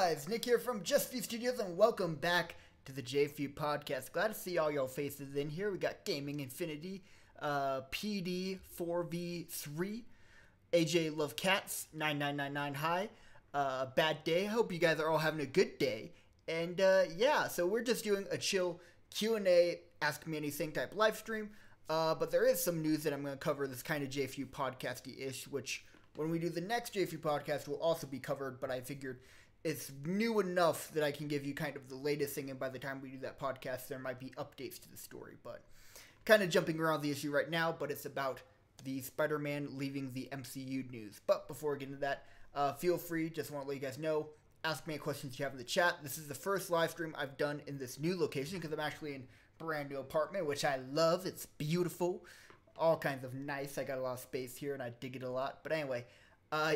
guys, Nick here from J4U Studios, and welcome back to the J4U podcast. Glad to see all y'all faces in here. We got Gaming Infinity, PD4V3, AJ Love Cats, 9999 High, Bad Day. I hope you guys are all having a good day. And yeah, so we're just doing a chill Q&A, Ask Me Anything type live stream. But there is some news that I'm going to cover that's kind of J4U podcasty-ish, which when we do the next J4U podcast will also be covered, but I figured it's new enough that I can give you kind of the latest thing, and by the time we do that podcast, there might be updates to the story. But kind of jumping around the issue right now, but it's about the Spider-Man leaving the MCU news. But before we get into that, feel free, just want to let you guys know, ask me any questions you have in the chat. This is the first live stream I've done in this new location because I'm actually in a brand new apartment, which I love. It's beautiful. All kinds of nice. I got a lot of space here and I dig it a lot. But anyway,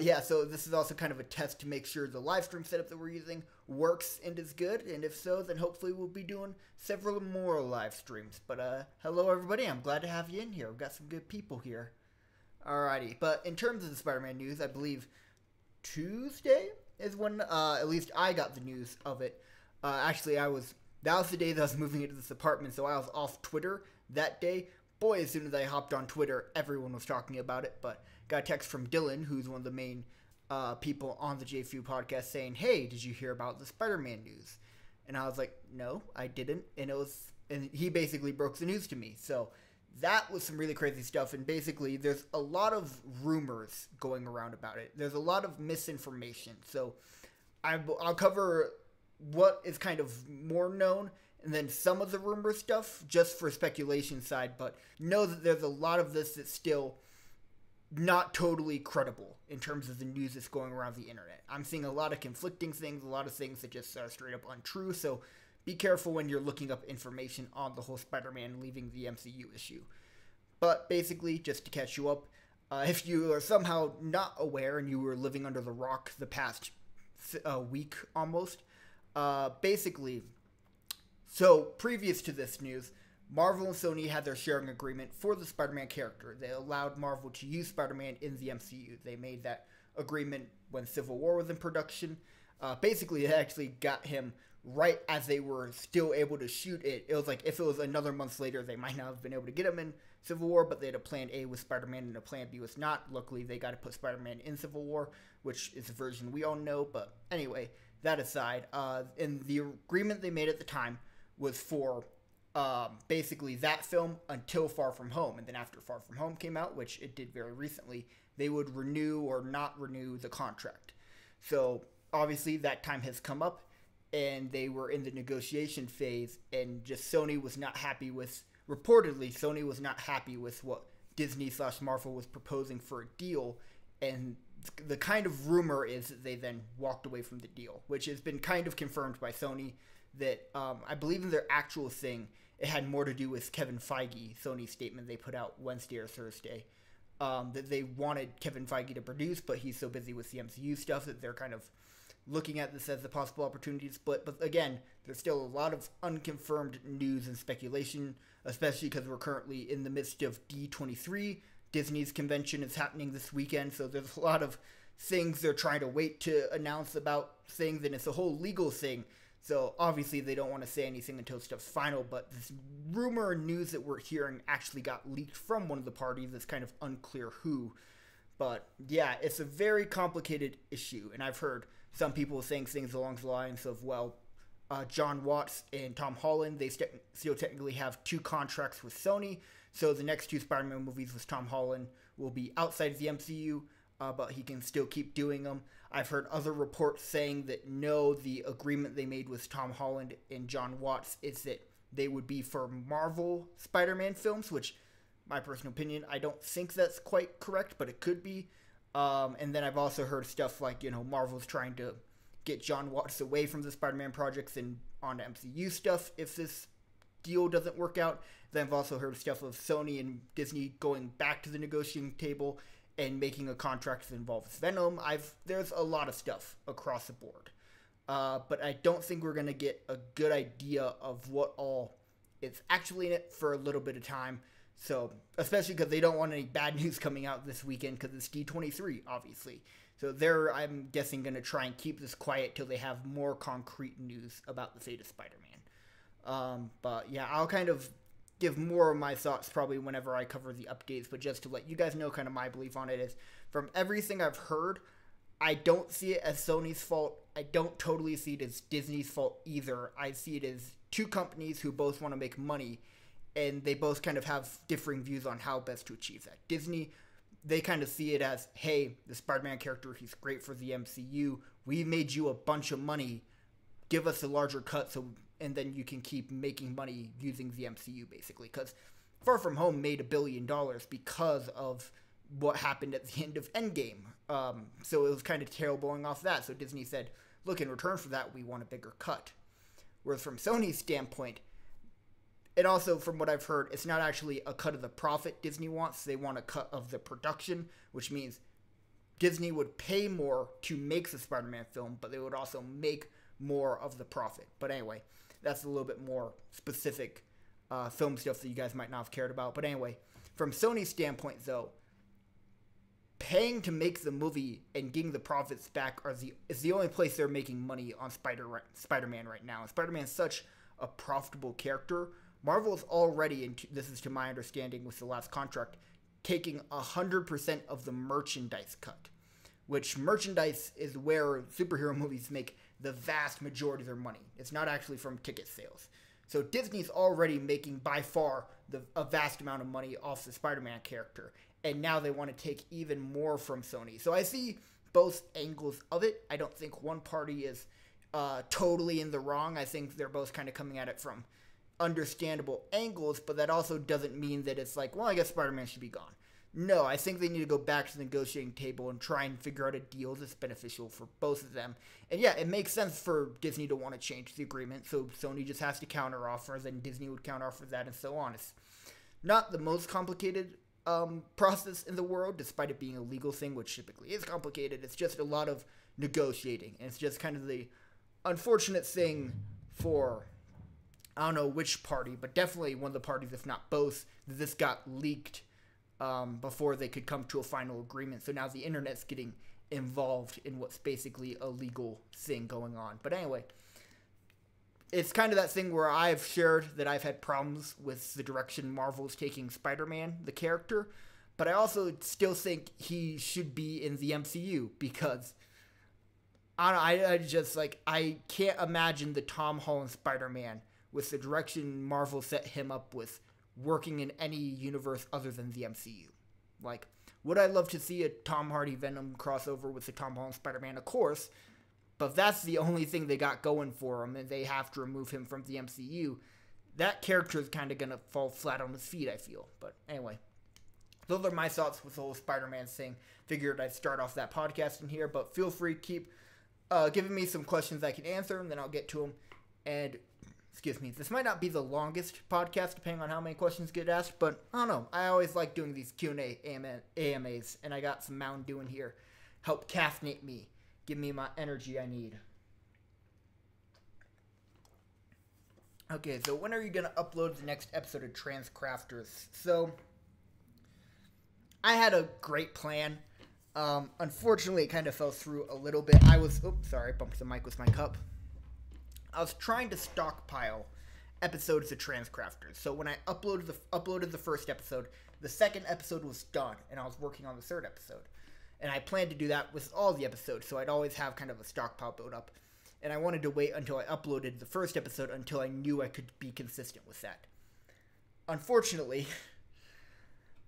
yeah, so this is also kind of a test to make sure the live stream setup that we're using works and is good. And if so, then hopefully we'll be doing several more live streams. But hello everybody. I'm glad to have you in here. We've got some good people here. Alrighty. But in terms of the Spider-Man news, I believe Tuesday is when at least I got the news of it. Actually, that was the day that I was moving into this apartment, so I was off Twitter that day. Boy, as soon as I hopped on Twitter, everyone was talking about it. But got a text from Dylan, who's one of the main people on the J4U podcast, saying, "Hey, did you hear about the Spider-Man news?" And I was like, "No, I didn't." And he basically broke the news to me. So that was some really crazy stuff. And basically, there's a lot of rumors going around about it. There's a lot of misinformation. So I'll cover what is kind of more known, and then some of the rumor stuff just for speculation side, but know that there's a lot of this that's still not totally credible in terms of the news that's going around the internet. I'm seeing a lot of conflicting things, a lot of things that just are straight up untrue, so be careful when you're looking up information on the whole Spider-Man leaving the MCU issue. But basically, just to catch you up, if you are somehow not aware and you were living under the rock the past week almost, basically, so previous to this news, Marvel and Sony had their sharing agreement for the Spider-Man character. They allowed Marvel to use Spider-Man in the MCU. They made that agreement when Civil War was in production. Basically, it actually got him right as they were still able to shoot it. It was like if it was another month later, they might not have been able to get him in Civil War, but they had a plan A with Spider-Man and a plan B was not. Luckily, they got to put Spider-Man in Civil War, which is a version we all know. But anyway, that aside, and the agreement they made at the time was for basically that film until Far From Home. And then after Far From Home came out, which it did very recently, they would renew or not renew the contract. So obviously that time has come up and they were in the negotiation phase, and just Sony was not happy with, reportedly, Sony was not happy with what Disney/Marvel was proposing for a deal. And the kind of rumor is that they then walked away from the deal, which has been kind of confirmed by Sony. That I believe in their actual thing, it had more to do with Kevin Feige, Sony's statement they put out Wednesday or Thursday, that they wanted Kevin Feige to produce, but he's so busy with the MCU stuff that they're kind of looking at this as a possible opportunity to split. But again, there's still a lot of unconfirmed news and speculation, especially because we're currently in the midst of D23. Disney's convention is happening this weekend, so there's a lot of things they're trying to wait to announce about things, and it's a whole legal thing. So obviously they don't want to say anything until stuff's final, but this rumor and news that we're hearing actually got leaked from one of the parties. It's kind of unclear who. But yeah, it's a very complicated issue, and I've heard some people saying things along the lines of, well, John Watts and Tom Holland, they still technically have 2 contracts with Sony, so the next 2 Spider-Man movies with Tom Holland will be outside of the MCU, but he can still keep doing them. I've heard other reports saying that no, the agreement they made with Tom Holland and John Watts is that they would be for Marvel Spider-Man films, which, my personal opinion, I don't think that's quite correct, but it could be. And then I've also heard stuff like, Marvel's trying to get John Watts away from the Spider-Man projects and onto MCU stuff if this deal doesn't work out. Then I've also heard stuff of Sony and Disney going back to the negotiating table and making a contract that involves Venom. There's a lot of stuff across the board. But I don't think we're going to get a good idea of what all is actually in it for a little bit of time. So, especially because they don't want any bad news coming out this weekend because it's D23, obviously. So they're, I'm guessing, going to try and keep this quiet till they have more concrete news about the fate of Spider-Man. But yeah, I'll kind of give more of my thoughts probably whenever I cover the updates. But just to let you guys know kind of my belief on it is, from everything I've heard, I don't see it as Sony's fault. I don't totally see it as Disney's fault either. I see it as two companies who both want to make money, and they both kind of have differing views on how best to achieve that. Disney, they kind of see it as, hey, the Spider-Man character, he's great for the MCU. We made you a bunch of money. Give us a larger cut, and then you can keep making money using the MCU, basically. Because Far From Home made $1 billion because of what happened at the end of Endgame. So it was kind of tailbowing off that. So Disney said, look, in return for that, we want a bigger cut. Whereas from Sony's standpoint, and also from what I've heard, it's not actually a cut of the profit Disney wants. They want a cut of the production, which means Disney would pay more to make the Spider-Man film, but they would also make more of the profit. But anyway, that's a little bit more specific film stuff that you guys might not have cared about. But anyway, from Sony's standpoint, though, paying to make the movie and getting the profits back is the only place they're making money on Spider-Man right now. And Spider-Man's such a profitable character. Marvel is already, and this is to my understanding with the last contract, taking 100% of the merchandise cut, which merchandise is where superhero movies make the vast majority of their money. It's not actually from ticket sales. So Disney's already making by far a vast amount of money off the Spider-Man character, and now they want to take even more from Sony. So I see both angles of it. I don't think one party is totally in the wrong. I think they're both kind of coming at it from understandable angles, but that also doesn't mean that it's like, well, I guess Spider-Man should be gone. No, I think they need to go back to the negotiating table and try and figure out a deal that's beneficial for both of them. And yeah, it makes sense for Disney to want to change the agreement, so Sony just has to counteroffer, then Disney would counteroffer that, and so on. It's not the most complicated process in the world, despite it being a legal thing, which typically is complicated. It's just a lot of negotiating, and it's just kind of the unfortunate thing for, I don't know which party, but definitely one of the parties, if not both, that this got leaked before they could come to a final agreement. So now the internet's getting involved in what's basically a legal thing going on. But anyway, it's kind of that thing where I've shared that I've had problems with the direction Marvel's taking Spider-Man, the character, but I also still think he should be in the MCU because I just, like, I can't imagine the Tom Holland Spider-Man with the direction Marvel set him up with working in any universe other than the MCU. Like, would I love to see a Tom Hardy Venom crossover with the Tom Holland Spider-Man? Of course. But if that's the only thing they got going for him and they have to remove him from the MCU, that character is kind of going to fall flat on his feet, I feel. But anyway, those are my thoughts with the whole Spider-Man thing. Figured I'd start off that podcast in here, but feel free to keep giving me some questions I can answer, and then I'll get to them. And excuse me, this might not be the longest podcast, depending on how many questions get asked, but I don't know. I always like doing these Q&A AMAs, and I got some Mountain Dew in here. Help caffeinate me. Give me my energy I need. Okay, so when are you going to upload the next episode of Transcrafters? So, I had a great plan. Unfortunately, it kind of fell through a little bit. Oops, sorry, I bumped the mic with my cup. I was trying to stockpile episodes of Transcrafters. So when I uploaded the first episode, the second episode was done, and I was working on the third episode. And I planned to do that with all the episodes, so I'd always have kind of a stockpile build up. And I wanted to wait until I uploaded the first episode until I knew I could be consistent with that. Unfortunately,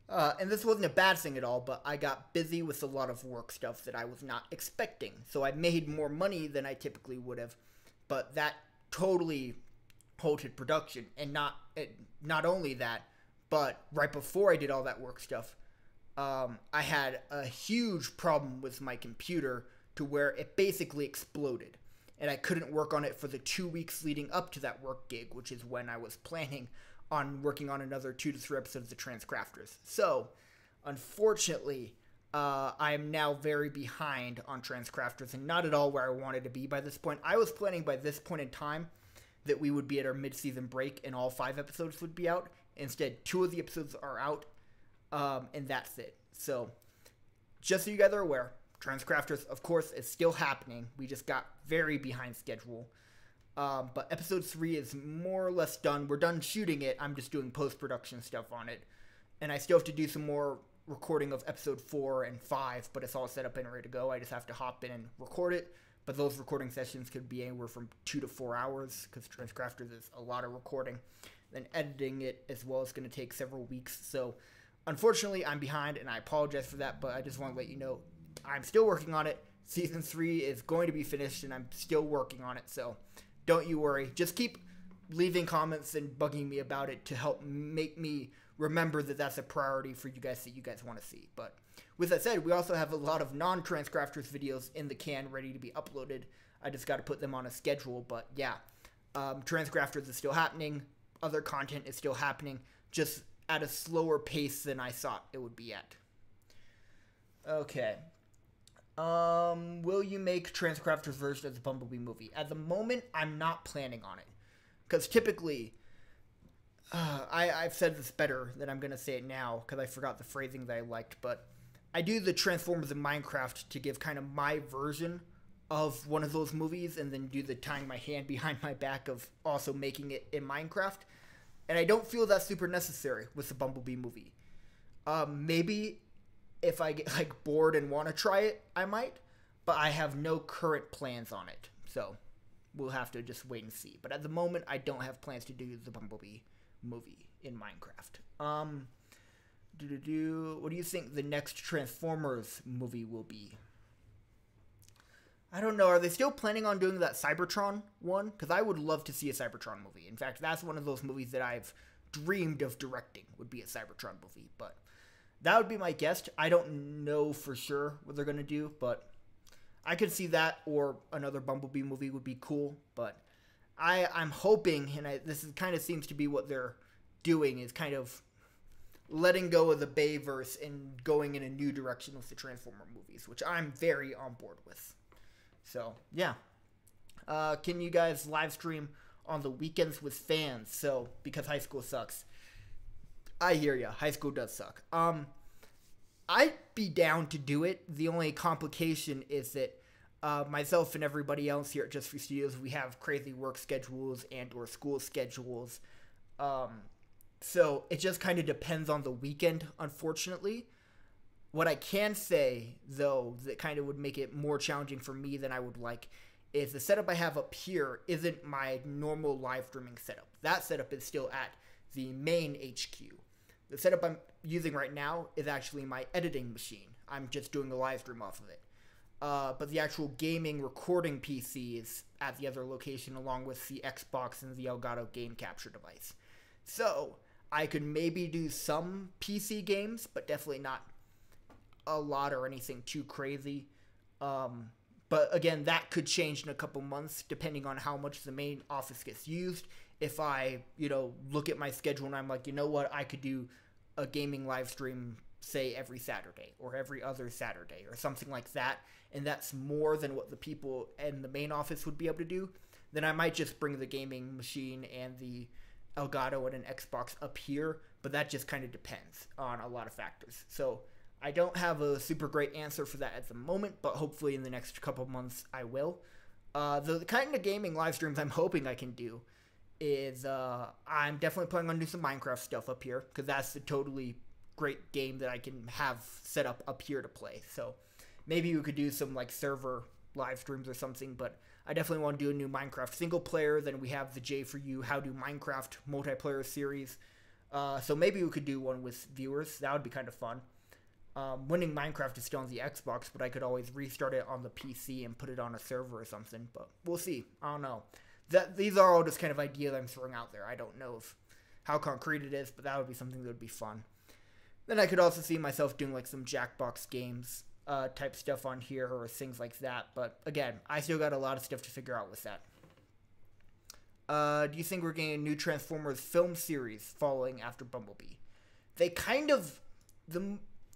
and this wasn't a bad thing at all, but I got busy with a lot of work stuff that I was not expecting. So I made more money than I typically would have. But that totally halted production, and not only that, but right before I did all that work stuff, I had a huge problem with my computer to where it basically exploded, and I couldn't work on it for the 2 weeks leading up to that work gig, which is when I was planning on working on another 2 to 3 episodes of Transcrafters. So, unfortunately, I am now very behind on Transcrafters and not at all where I wanted to be by this point. I was planning by this point in time that we would be at our mid-season break and all 5 episodes would be out. Instead, 2 of the episodes are out, and that's it. So, just so you guys are aware, Transcrafters, of course, is still happening. We just got very behind schedule. But episode 3 is more or less done. We're done shooting it. I'm just doing post-production stuff on it. And I still have to do some more recording of episode 4 and 5, but it's all set up and ready to go. I just have to hop in and record it. But those recording sessions could be anywhere from 2 to 4 hours, because Transcrafters is a lot of recording. Then editing it as well is going to take several weeks. So, unfortunately, I'm behind, and I apologize for that, but I just want to let you know I'm still working on it. Season 3 is going to be finished, and I'm still working on it, so don't you worry. Just keep leaving comments and bugging me about it to help make me remember that that's a priority for you guys that you guys want to see. But with that said, we also have a lot of non-Transcrafters videos in the can ready to be uploaded. I just got to put them on a schedule, but yeah. Transcrafters is still happening. Other content is still happening, just at a slower pace than I thought it would be at. Okay. Will you make Transcrafters version of the Bumblebee movie? At the moment, I'm not planning on it. Because typically, I've said this better than I'm going to say it now, because I forgot the phrasing that I liked, but I do the Transformers in Minecraft to give kind of my version of one of those movies, and then do the tying my hand behind my back of also making it in Minecraft. And I don't feel that's super necessary with the Bumblebee movie. Maybe if I get like bored and want to try it, I might, but I have no current plans on it. So we'll have to just wait and see. But at the moment, I don't have plans to do the Bumblebee movie in Minecraft. What do you think the next Transformers movie will be? I don't know. Are they still planning on doing that Cybertron one? Because I would love to see a Cybertron movie. In fact, that's one of those movies that I've dreamed of directing, would be a Cybertron movie. But that would be my guess. I don't know for sure what they're going to do, but I could see that, or another Bumblebee movie would be cool. But I'm hoping, and this kind of seems to be what they're doing, is kind of letting go of the Bayverse and going in a new direction with the Transformer movies, which I'm very on board with. So, yeah. Can you guys live stream on the weekends with fans? So, because high school sucks. I hear ya. High school does suck. I'd be down to do it. The only complication is that myself and everybody else here at J4U Studios, we have crazy work schedules and or school schedules. So, it just kind of depends on the weekend, unfortunately. What I can say, though, that kind of would make it more challenging for me than I would like, is the setup I have up here isn't my normal live streaming setup. That setup is still at the main HQ. The setup I'm using right now is actually my editing machine. I'm just doing a live stream off of it. But the actual gaming recording PC is at the other location, along with the Xbox and the Elgato game capture device. So, I could maybe do some PC games, but definitely not a lot or anything too crazy. But again, that could change in a couple months depending on how much the main office gets used. If I, look at my schedule and I'm like, you know what, I could do a gaming live stream, say, every Saturday or every other Saturday or something like that, and that's more than what the people in the main office would be able to do, then I might just bring the gaming machine and the Elgato and an Xbox up here, but that just kind of depends on a lot of factors. So I don't have a super great answer for that at the moment, but hopefully in the next couple months I will. The kind of gaming live streams I'm hoping I can do is I'm definitely planning on doing some Minecraft stuff up here, because that's a totally great game that I can have set up here to play. So maybe we could do some like server live streams or something, but I definitely want to do a new Minecraft single player. Then we have the J4U How Do Minecraft multiplayer series. So maybe we could do one with viewers. That would be kind of fun. Winning Minecraft is still on the Xbox, but I could always restart it on the PC and put it on a server or something, but we'll see. I don't know. These are all just kind of ideas I'm throwing out there. I don't know how concrete it is, but that would be something that would be fun. Then I could also see myself doing like some Jackbox games type stuff on here or things like that, but again, I still got a lot of stuff to figure out with that. Do you think we're getting a new Transformers film series following after Bumblebee? They kind of...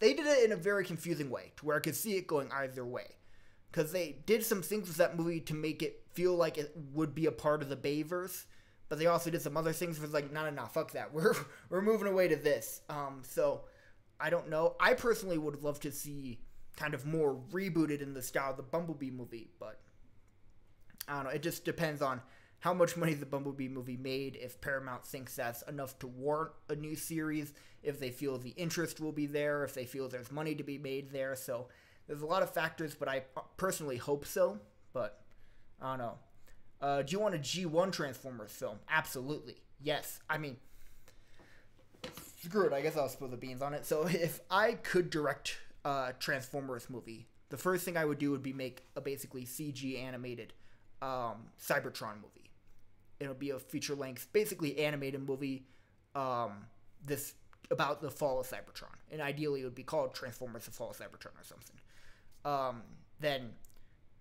They did it in a very confusing way, to where I could see it going either way. Because they did some things with that movie to make it feel like it would be a part of the Bayverse, but they also did some other things where it's like, no, fuck that. We're moving away to this. So, I don't know. I personally would love to see kind of more rebooted in the style of the Bumblebee movie, but I don't know. It just depends on how much money the Bumblebee movie made, if Paramount thinks that's enough to warrant a new series, if they feel the interest will be there, if they feel there's money to be made there. So there's a lot of factors, but I personally hope so, but I don't know. Do you want a G1 Transformers film? Absolutely. Yes. I mean, screw it. I guess I'll spill the beans on it. So if I could direct a Transformers movie, the first thing I would do would be make a basically CG animated Cybertron movie. It'll be a feature-length, basically animated movie this about the fall of Cybertron. And ideally it would be called Transformers The Fall of Cybertron or something. Then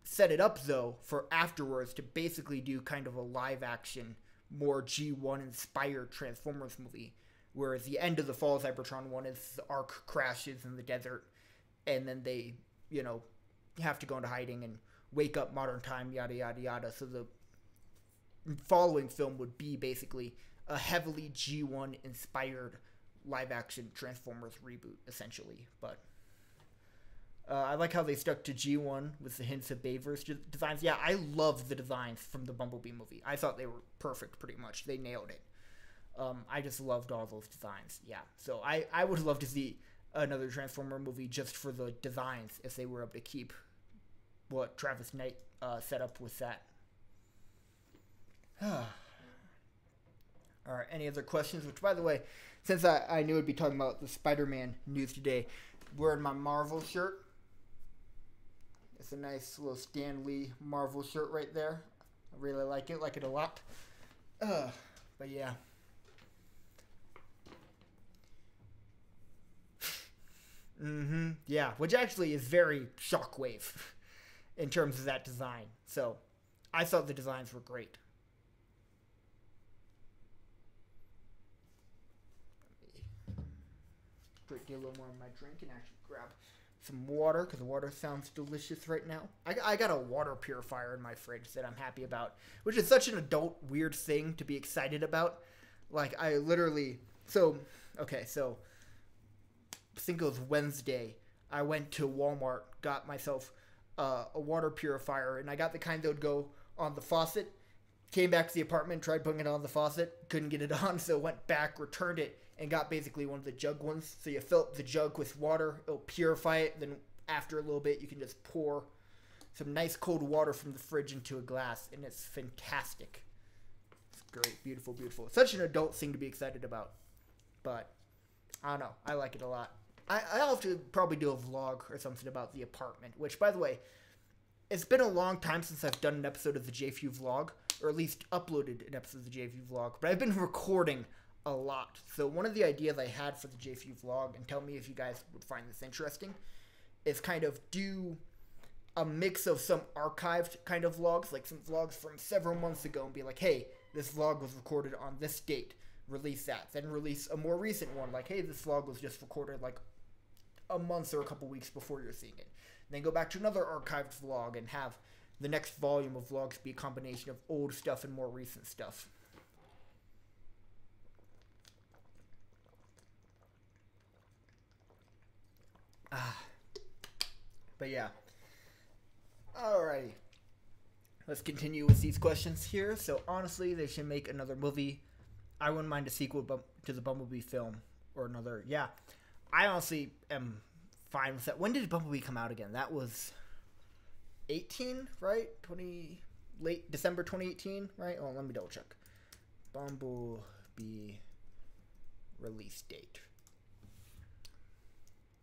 set it up, though, for afterwards to basically do kind of a live-action, more G1-inspired Transformers movie, where the end of the Fall of Cybertron one is the Ark crashes in the desert, and then they, have to go into hiding and wake up modern time, yada, yada, yada. So the following film would be basically a heavily G1-inspired live-action Transformers reboot, essentially. But I like how they stuck to G1 with the hints of Bayverse designs. Yeah, I love the designs from the Bumblebee movie. I thought they were perfect, pretty much. They nailed it. I just loved all those designs. Yeah, so I would love to see another Transformer movie just for the designs, if they were able to keep what Travis Knight set up with that. Alright, any other questions? Which, by the way, since I knew I'd be talking about the Spider-Man news today, wearing my Marvel shirt. It's a nice little Stan Lee Marvel shirt right there. I really like it a lot. But yeah. Yeah, which actually is very Shockwave in terms of that design. So, I thought the designs were great. Get a little more of my drink and actually grab some water, because the water sounds delicious right now. I got a water purifier in my fridge that I'm happy about, which is such an adult weird thing to be excited about. Like, I literally, so I think it was Wednesday, I went to Walmart, got myself a water purifier, and I got the kind that would go on the faucet. Came back to the apartment, tried putting it on the faucet, couldn't get it on, so went back, returned it, and got basically one of the jug ones. So you fill up the jug with water, it'll purify it, then after a little bit you can just pour some nice cold water from the fridge into a glass, and it's fantastic. It's great, beautiful, beautiful. It's such an adult thing to be excited about, but I don't know, I like it a lot. I'll have to probably do a vlog or something about the apartment, which, by the way, it's been a long time since I've done an episode of the J4U vlog, or at least uploaded an episode of the J4U vlog, but I've been recording a lot. So one of the ideas I had for the J4U vlog, and tell me if you guys would find this interesting, is kind of do a mix of some archived kind of vlogs, like some vlogs from several months ago, and be like, hey, this vlog was recorded on this date, release that. Then release a more recent one, like, hey, this vlog was just recorded like a month or a couple weeks before you're seeing it. Then go back to another archived vlog and have the next volume of vlogs be a combination of old stuff and more recent stuff. But yeah. Alrighty. Let's continue with these questions here. So honestly, they should make another movie. I wouldn't mind a sequel to the Bumblebee film. Or another, yeah. I honestly am fine with that. When did Bumblebee come out again? That was 18, right? Late December 2018, right? Oh, let me double check. Bumblebee release date.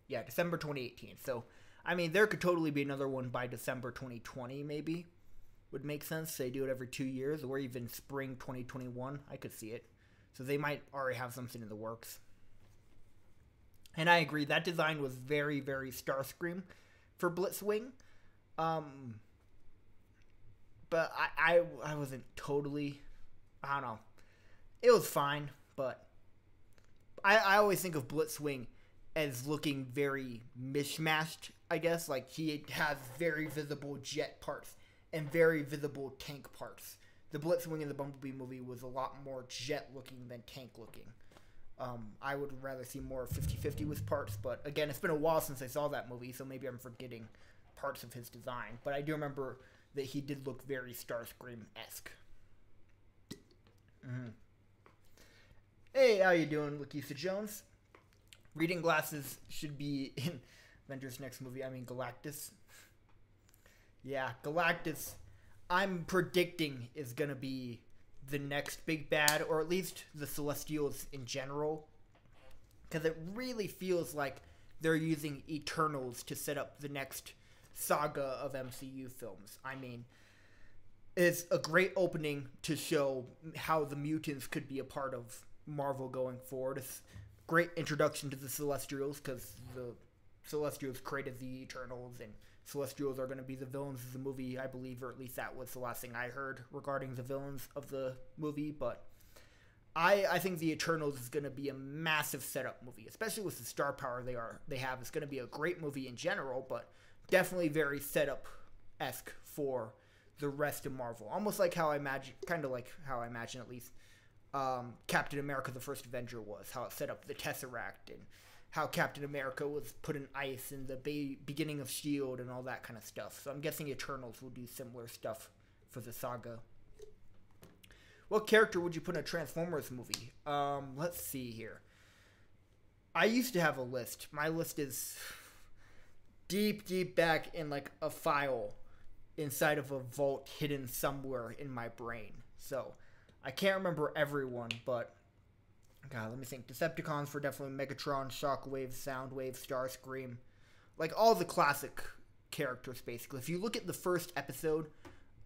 Yeah, December 2018. So, I mean, there could totally be another one by December 2020, maybe. Would make sense. They do it every 2 years, or even spring 2021. I could see it. So they might already have something in the works. And I agree, that design was very, very Starscream for Blitzwing. But I wasn't totally, I don't know. It was fine, but I always think of Blitzwing as looking very mishmashed, I guess. Like, he has very visible jet parts and very visible tank parts. The Blitzwing in the Bumblebee movie was a lot more jet looking than tank looking. I would rather see more 50-50 with parts, but again, it's been a while since I saw that movie, so maybe I'm forgetting parts of his design. But I do remember that he did look very Starscream-esque. Mm-hmm. Hey, how you doing, Lakeitha Jones? Reading glasses should be in Avengers' next movie. I mean, Galactus. Yeah, Galactus, I'm predicting is going to be the next big bad, or at least the Celestials in general. Because it really feels like they're using Eternals to set up the next saga of MCU films. I mean, it's a great opening to show how the mutants could be a part of Marvel going forward. It's a great introduction to the Celestials, because the Celestials created the Eternals, and Celestials are going to be the villains of the movie, I believe, or at least that was the last thing I heard regarding the villains of the movie. But I think the Eternals is going to be a massive setup movie, especially with the star power they have. It's going to be a great movie in general, but definitely very setup-esque for the rest of Marvel. Almost like how I imagine, kind of like how I imagine at least, Captain America: The First Avenger was, how it set up the Tesseract, and how Captain America was put in ice in the beginning of S.H.I.E.L.D. and all that kind of stuff. So I'm guessing Eternals will do similar stuff for the saga. What character would you put in a Transformers movie? Let's see here. I used to have a list. My list is deep, deep back in like a file inside of a vault hidden somewhere in my brain. So I can't remember everyone, but God, let me think. Decepticons for definitely Megatron, Shockwave, Soundwave, Starscream. Like all the classic characters, basically. If you look at the first episode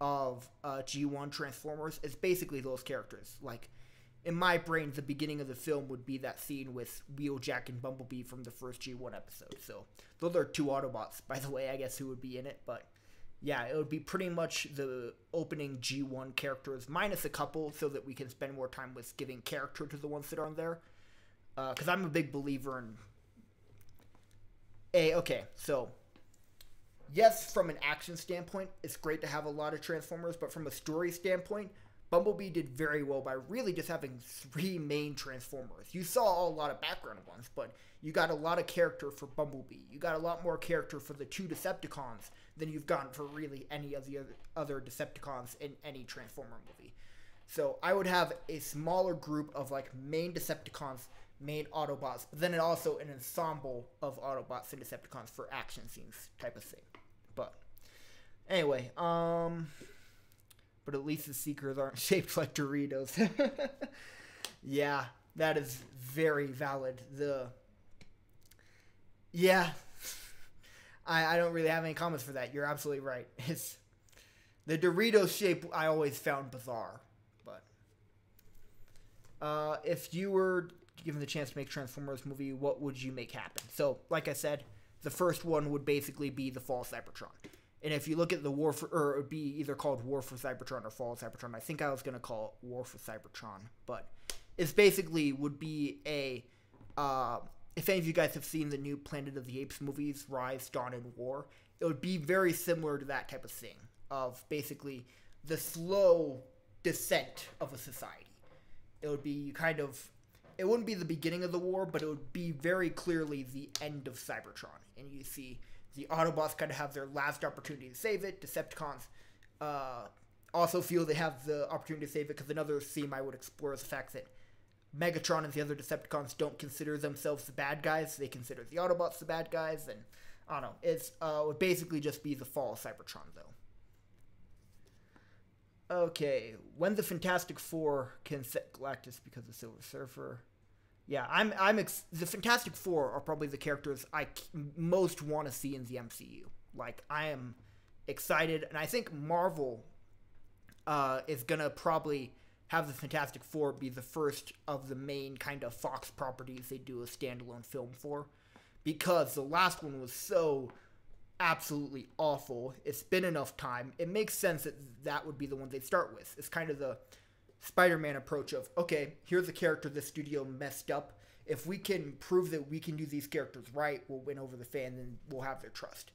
of G1 Transformers, it's basically those characters. Like, in my brain, the beginning of the film would be that scene with Wheeljack and Bumblebee from the first G1 episode. So, those are two Autobots, by the way, I guess, who would be in it. But, yeah, it would be pretty much the opening G1 characters, minus a couple, so that we can spend more time with giving character to the ones that aren't there. Because I'm a big believer in... Okay, so... Yes, from an action standpoint, it's great to have a lot of Transformers, but from a story standpoint, Bumblebee did very well by really just having 3 main Transformers. You saw a lot of background ones, but you got a lot of character for Bumblebee. You got a lot more character for the 2 Decepticons than you've gotten for really any of the other Decepticons in any Transformer movie. So I would have a smaller group of like main Decepticons, main Autobots, but then also an ensemble of Autobots and Decepticons for action scenes type of thing. But anyway, but at least the Seekers aren't shaped like Doritos. Yeah, that is very valid. I don't really have any comments for that. You're absolutely right. It's the Doritos shape I always found bizarre. But if you were given the chance to make a Transformers movie, what would you make happen? So, like I said, the first one would basically be the Fall of Cybertron. And if you look at the War for... Or it would be either called War for Cybertron or Fall of Cybertron. I think I was going to call it War for Cybertron. But it's basically would be a... if any of you guys have seen the new Planet of the Apes movies, Rise, Dawn, and War, it would be very similar to that type of thing. Of basically the slow descent of a society. It would be kind of... It wouldn't be the beginning of the war, but it would be very clearly the end of Cybertron. And you see the Autobots kind of have their last opportunity to save it. Decepticons also feel they have the opportunity to save it, because another theme I would explore is the fact that Megatron and the other Decepticons don't consider themselves the bad guys. They consider the Autobots the bad guys. And I don't know. It would basically just be the fall of Cybertron, though. Okay, when the Fantastic Four can set Galactus because of Silver Surfer. Yeah, the Fantastic Four are probably the characters I most want to see in the MCU. Like, I am excited, and I think Marvel is gonna probably have the Fantastic Four be the first of the main kind of Fox properties they do a standalone film for, because the last one was so absolutely awful. It's been enough time. It makes sense that that would be the one they'd start with. It's kind of the Spider-Man approach of, okay, here's a character the studio messed up. If we can prove that we can do these characters right, we'll win over the fan and we'll have their trust.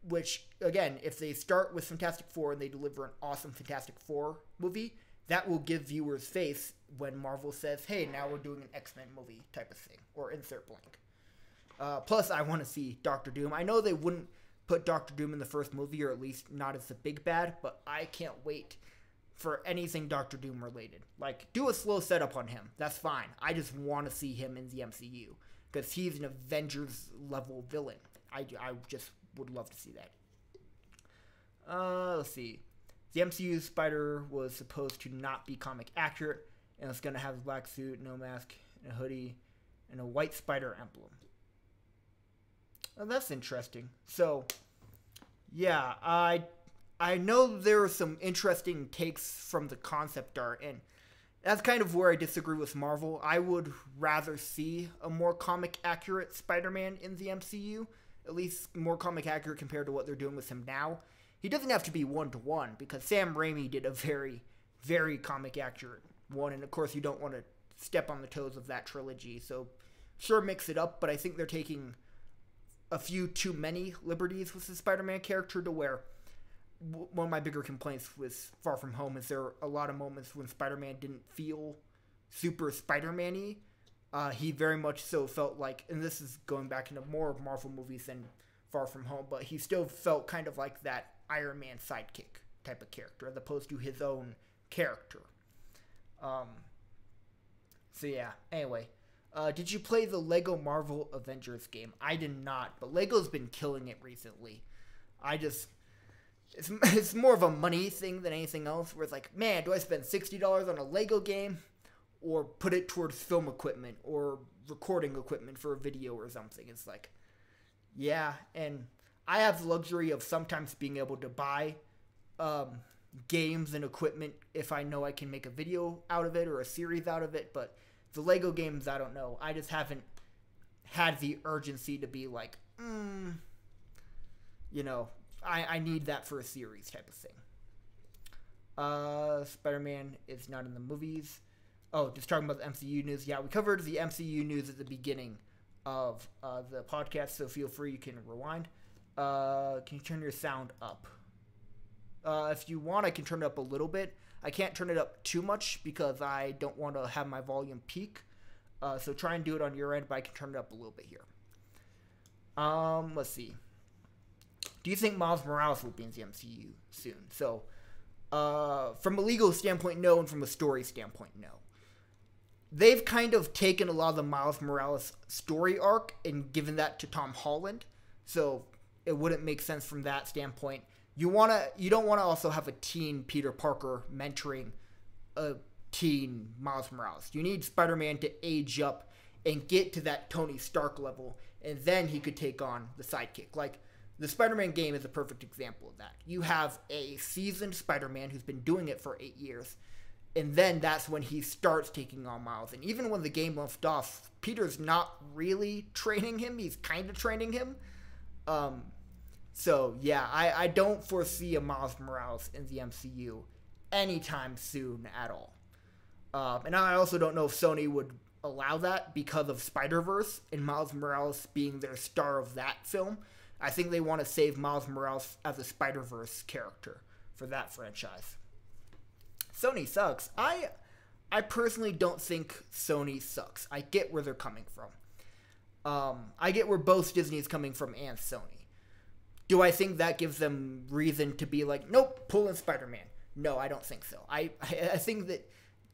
Which, again, if they start with Fantastic Four and they deliver an awesome Fantastic Four movie, that will give viewers faith when Marvel says, hey, now we're doing an X-Men movie type of thing, or insert blank. Plus, I want to see Doctor Doom. I know they wouldn't put Doctor Doom in the first movie, or at least not as the big bad, but I can't wait for anything Doctor Doom related. Like, do a slow setup on him. That's fine. I just want to see him in the MCU, because he's an Avengers-level villain. I just would love to see that. Let's see. The MCU Spider was supposed to not be comic accurate, and it's going to have a black suit, no mask, and a hoodie, and a white spider emblem. Oh, that's interesting. So, yeah, I know there are some interesting takes from the concept art, and that's kind of where I disagree with Marvel. I would rather see a more comic accurate Spider-Man in the MCU, at least more comic accurate compared to what they're doing with him now. He doesn't have to be one-to-one, because Sam Raimi did a very, very comic accurate one, and of course you don't want to step on the toes of that trilogy, so sure, mix it up, but I think they're taking a few too many liberties with the Spider-Man character, to where one of my bigger complaints with Far From Home is there are a lot of moments when Spider-Man didn't feel super Spider-Man-y. He very much so felt like, and this is going back into more Marvel movies than Far From Home, but he still felt kind of like that Iron Man sidekick type of character, as opposed to his own character. So yeah, anyway. Did you play the Lego Marvel Avengers game? I did not, but Lego's been killing it recently. It's more of a money thing than anything else, where it's like, man, do I spend $60 on a Lego game, or put it towards film equipment, or recording equipment for a video or something? It's like, yeah, and I have the luxury of sometimes being able to buy games and equipment if I know I can make a video out of it, or a series out of it, but the Lego games, I don't know. I just haven't had the urgency to be like, I need that for a series type of thing. Spider-Man is not in the movies. Oh, just talking about the MCU news. Yeah, we covered the MCU news at the beginning of the podcast, so feel free, you can rewind. Can you turn your sound up? If you want, I can turn it up a little bit. I can't turn it up too much because I don't want to have my volume peak. So try and do it on your end, but I can turn it up a little bit here. Let's see. Do you think Miles Morales will be in the MCU soon? So, from a legal standpoint, no, and from a story standpoint, no. They've kind of taken a lot of the Miles Morales story arc and given that to Tom Holland, so it wouldn't make sense from that standpoint. You don't want to also have a teen Peter Parker mentoring a teen Miles Morales. You need Spider-Man to age up and get to that Tony Stark level, and then he could take on the sidekick. Like, the Spider-Man game is a perfect example of that. You have a seasoned Spider-Man who's been doing it for 8 years, and then that's when he starts taking on Miles. And even when the game left off, Peter's not really training him. He's kind of training him. So, yeah, I don't foresee a Miles Morales in the MCU anytime soon at all. And I also don't know if Sony would allow that because of Spider-Verse and Miles Morales being their star of that film. I think they want to save Miles Morales as a Spider-Verse character for that franchise. Sony sucks. I personally don't think Sony sucks. I get where they're coming from. I get where both Disney is coming from and Sony. Do I think that gives them reason to be like, nope, pull in Spider-Man? No, I don't think so. I think that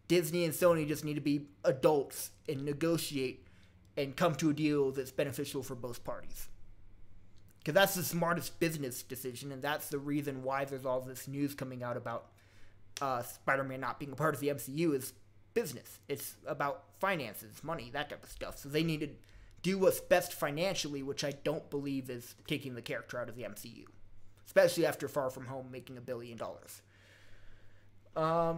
Disney and Sony just need to be adults and negotiate and come to a deal that's beneficial for both parties. Because that's the smartest business decision, and that's the reason why there's all this news coming out about Spider-Man not being a part of the MCU is business. It's about finances, money, that type of stuff. So they need to do what's best financially, which I don't believe is taking the character out of the MCU. Especially after Far From Home making $1 billion. Do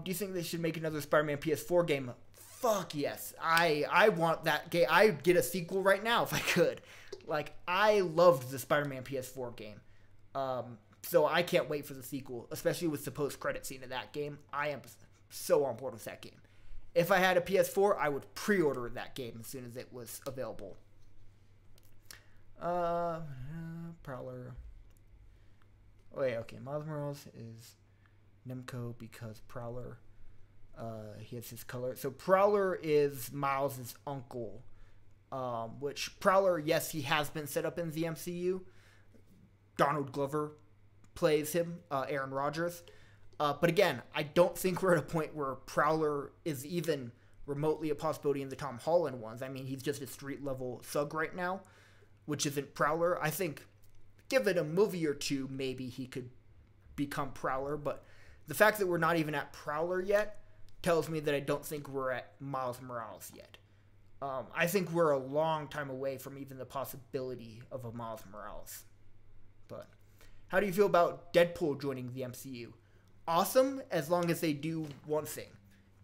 you think they should make another Spider-Man PS4 game? Fuck yes. I want that game. I'd get a sequel right now if I could. Like, I loved the Spider-Man PS4 game. So I can't wait for the sequel, especially with the post-credit scene of that game. I am so on board with that game. If I had a PS4, I would pre-order that game as soon as it was available. Prowler. Oh, yeah, okay. Miles Morales is Namco because Prowler. He has his color. So Prowler is Miles' uncle, which Prowler, yes, he has been set up in the MCU. Donald Glover plays him, Aaron Rodgers. But again, I don't think we're at a point where Prowler is even remotely a possibility in the Tom Holland ones. I mean, he's just a street-level thug right now, which isn't Prowler. I think, give it a movie or two, maybe he could become Prowler. But the fact that we're not even at Prowler yet tells me that I don't think we're at Miles Morales yet. I think we're a long time away from even the possibility of a Miles Morales. But how do you feel about Deadpool joining the MCU? Awesome, as long as they do one thing.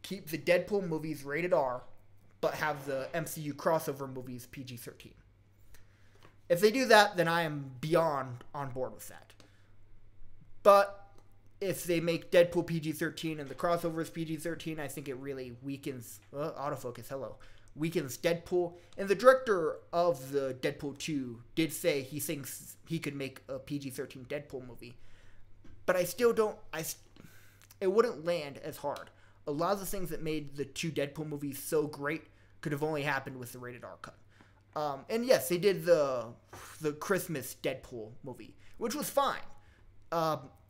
Keep the Deadpool movies rated R, but have the MCU crossover movies PG-13. If they do that, then I am beyond on board with that. But if they make Deadpool PG-13 and the crossover is PG-13, I think it really weakens... autofocus, hello. Weakens Deadpool. And the director of the Deadpool 2 did say he thinks he could make a PG-13 Deadpool movie. But I still don't... it wouldn't land as hard. A lot of the things that made the 2 Deadpool movies so great could have only happened with the rated R cut. And yes, they did the Christmas Deadpool movie, which was fine.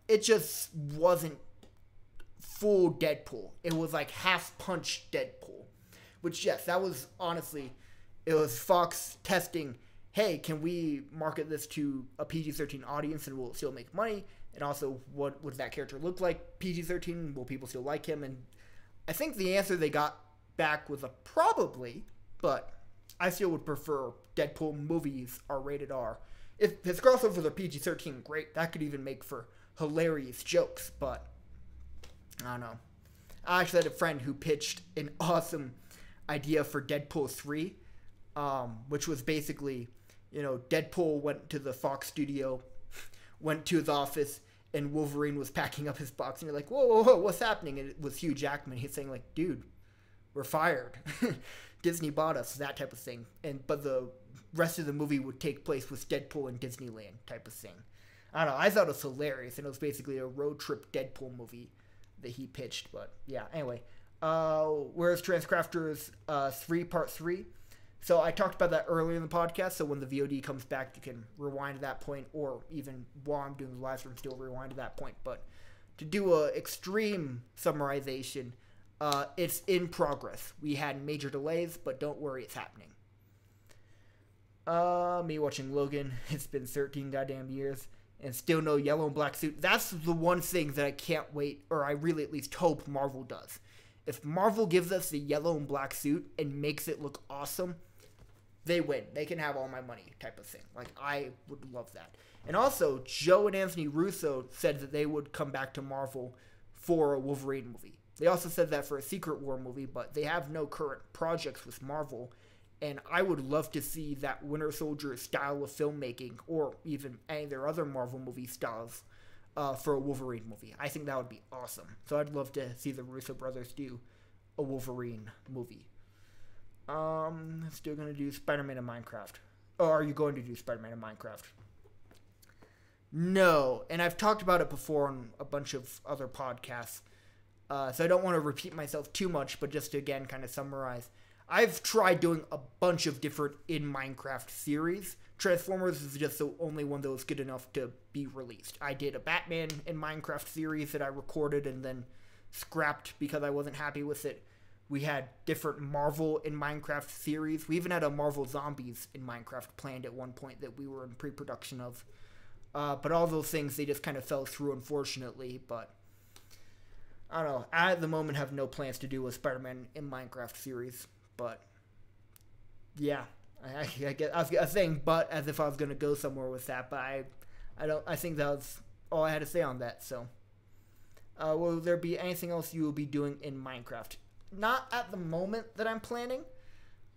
It just wasn't full Deadpool. It was like half-punch Deadpool. Which, yes, that was honestly, it was Fox testing, hey, can we market this to a PG-13 audience and will it still make money? And also, what would that character look like? PG-13, will people still like him? And I think the answer they got back was a probably, but I still would prefer Deadpool movies are rated R. If his crossovers are PG-13, great. That could even make for hilarious jokes, but I don't know. I actually had a friend who pitched an awesome idea for Deadpool 3, which was basically, Deadpool went to the Fox studio, went to his office, and Wolverine was packing up his box, and you're like, whoa, whoa, whoa, what's happening? And it was Hugh Jackman. He's saying, like, dude, we're fired. Disney bought us, that type of thing. But the rest of the movie would take place with Deadpool in Disneyland type of thing. I don't know. I thought it was hilarious, and it was basically a road trip Deadpool movie that he pitched. But, yeah, anyway. Whereas Transcrafters 3 Part 3. So I talked about that earlier in the podcast, so when the VOD comes back, you can rewind to that point, or even while I'm doing the live stream, still rewind to that point. But to do a extreme summarization, it's in progress. We had major delays, but don't worry, it's happening. Me watching Logan, it's been 13 goddamn years, and still no yellow and black suit. That's the one thing that I can't wait, or I really at least hope Marvel does. If Marvel gives us the yellow and black suit and makes it look awesome, they win. They can have all my money type of thing. Like, I would love that. And also, Joe and Anthony Russo said that they would come back to Marvel for a Wolverine movie. They also said that for a Secret War movie, but they have no current projects with Marvel. And I would love to see that Winter Soldier style of filmmaking, or even any of their other Marvel movie styles, for a Wolverine movie. I think that would be awesome. So I'd love to see the Russo brothers do a Wolverine movie. Still gonna do Spider-Man in Minecraft. Oh, are you going to do Spider-Man in Minecraft? No, and I've talked about it before on a bunch of other podcasts, so I don't want to repeat myself too much, but just to, again, kind of summarize. I've tried doing a bunch of different in Minecraft series. Transformers is just the only one that was good enough to be released. I did a Batman in Minecraft series that I recorded and then scrapped because I wasn't happy with it. We had different Marvel in Minecraft series. We even had a Marvel Zombies in Minecraft planned at one point that we were in pre-production of. But all those things, they just kind of fell through, unfortunately. But I don't know. I, at the moment, have no plans to do a Spider-Man in Minecraft series. But yeah, I guess I was a thing. But as if I was gonna go somewhere with that. But I think that was all I had to say on that. So, will there be anything else you will be doing in Minecraft? Not at the moment that I'm planning.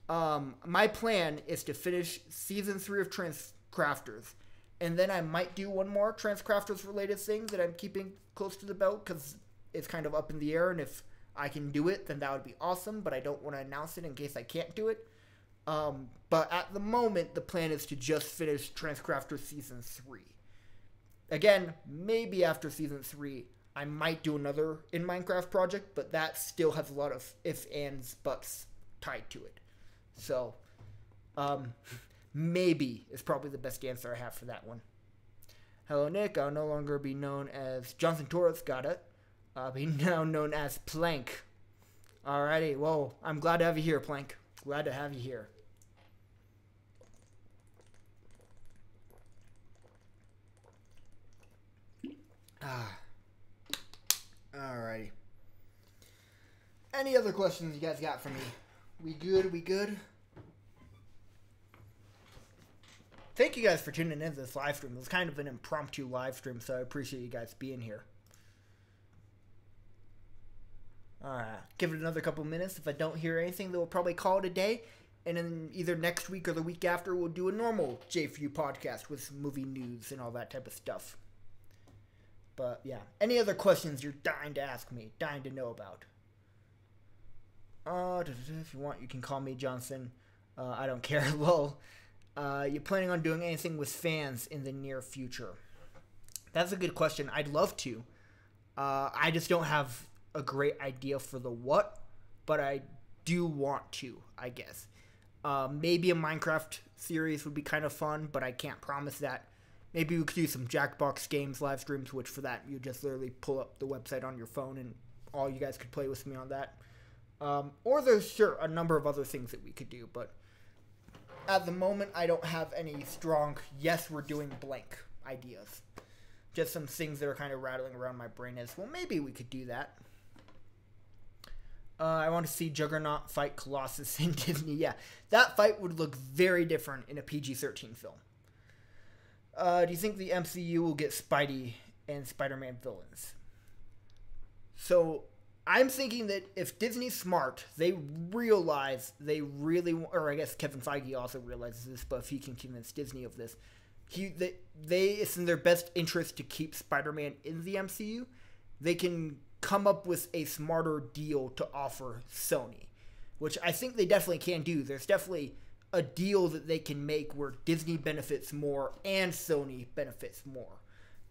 My plan is to finish Season 3 of Transcrafters. And then I might do one more Transcrafters related thing that I'm keeping close to the belt because it's kind of up in the air. And if I can do it, then that would be awesome. But I don't want to announce it in case I can't do it. But at the moment, the plan is to just finish Transcrafters Season 3. Again, maybe after Season 3, I might do another in Minecraft project, but that still has a lot of ifs, ands, buts tied to it. So, maybe is probably the best answer I have for that one. Hello, Nick. I'll no longer be known as Jonathan Torres. Got it. I'll be now known as Plank. Alrighty. Well, I'm glad to have you here, Plank. Glad to have you here. Alrighty. Any other questions you guys got for me? We good? We good? Thank you guys for tuning in to this live stream. It was kind of an impromptu live stream, so I appreciate you guys being here. Alright, give it another couple minutes. If I don't hear anything, then we'll probably call it a day. And then either next week or the week after, we'll do a normal J4U podcast with movie news and all that type of stuff. But yeah, any other questions you're dying to ask me, dying to know about? If you want, you can call me Johnson. I don't care. Lol. You planning on doing anything with fans in the near future? That's a good question. I'd love to. I just don't have a great idea for the what, but I do want to, I guess. Maybe a Minecraft series would be kind of fun, but I can't promise that. Maybe we could do some Jackbox Games live streams, which for that, you just literally pull up the website on your phone and all you guys could play with me on that. Or there's, sure, a number of other things that we could do, but at the moment, I don't have any strong, yes, we're doing blank ideas. Just some things that are kind of rattling around my brain as, well, maybe we could do that. I want to see Juggernaut fight Colossus in Disney. Yeah, that fight would look very different in a PG-13 film. Do you think the MCU will get Spidey and Spider-Man villains? So, I'm thinking that if Disney's smart, they realize they really, or I guess Kevin Feige also realizes this, but if he can convince Disney of this, it's in their best interest to keep Spider-Man in the MCU. They can come up with a smarter deal to offer Sony, which I think they definitely can do. There's definitely a deal that they can make where Disney benefits more and Sony benefits more.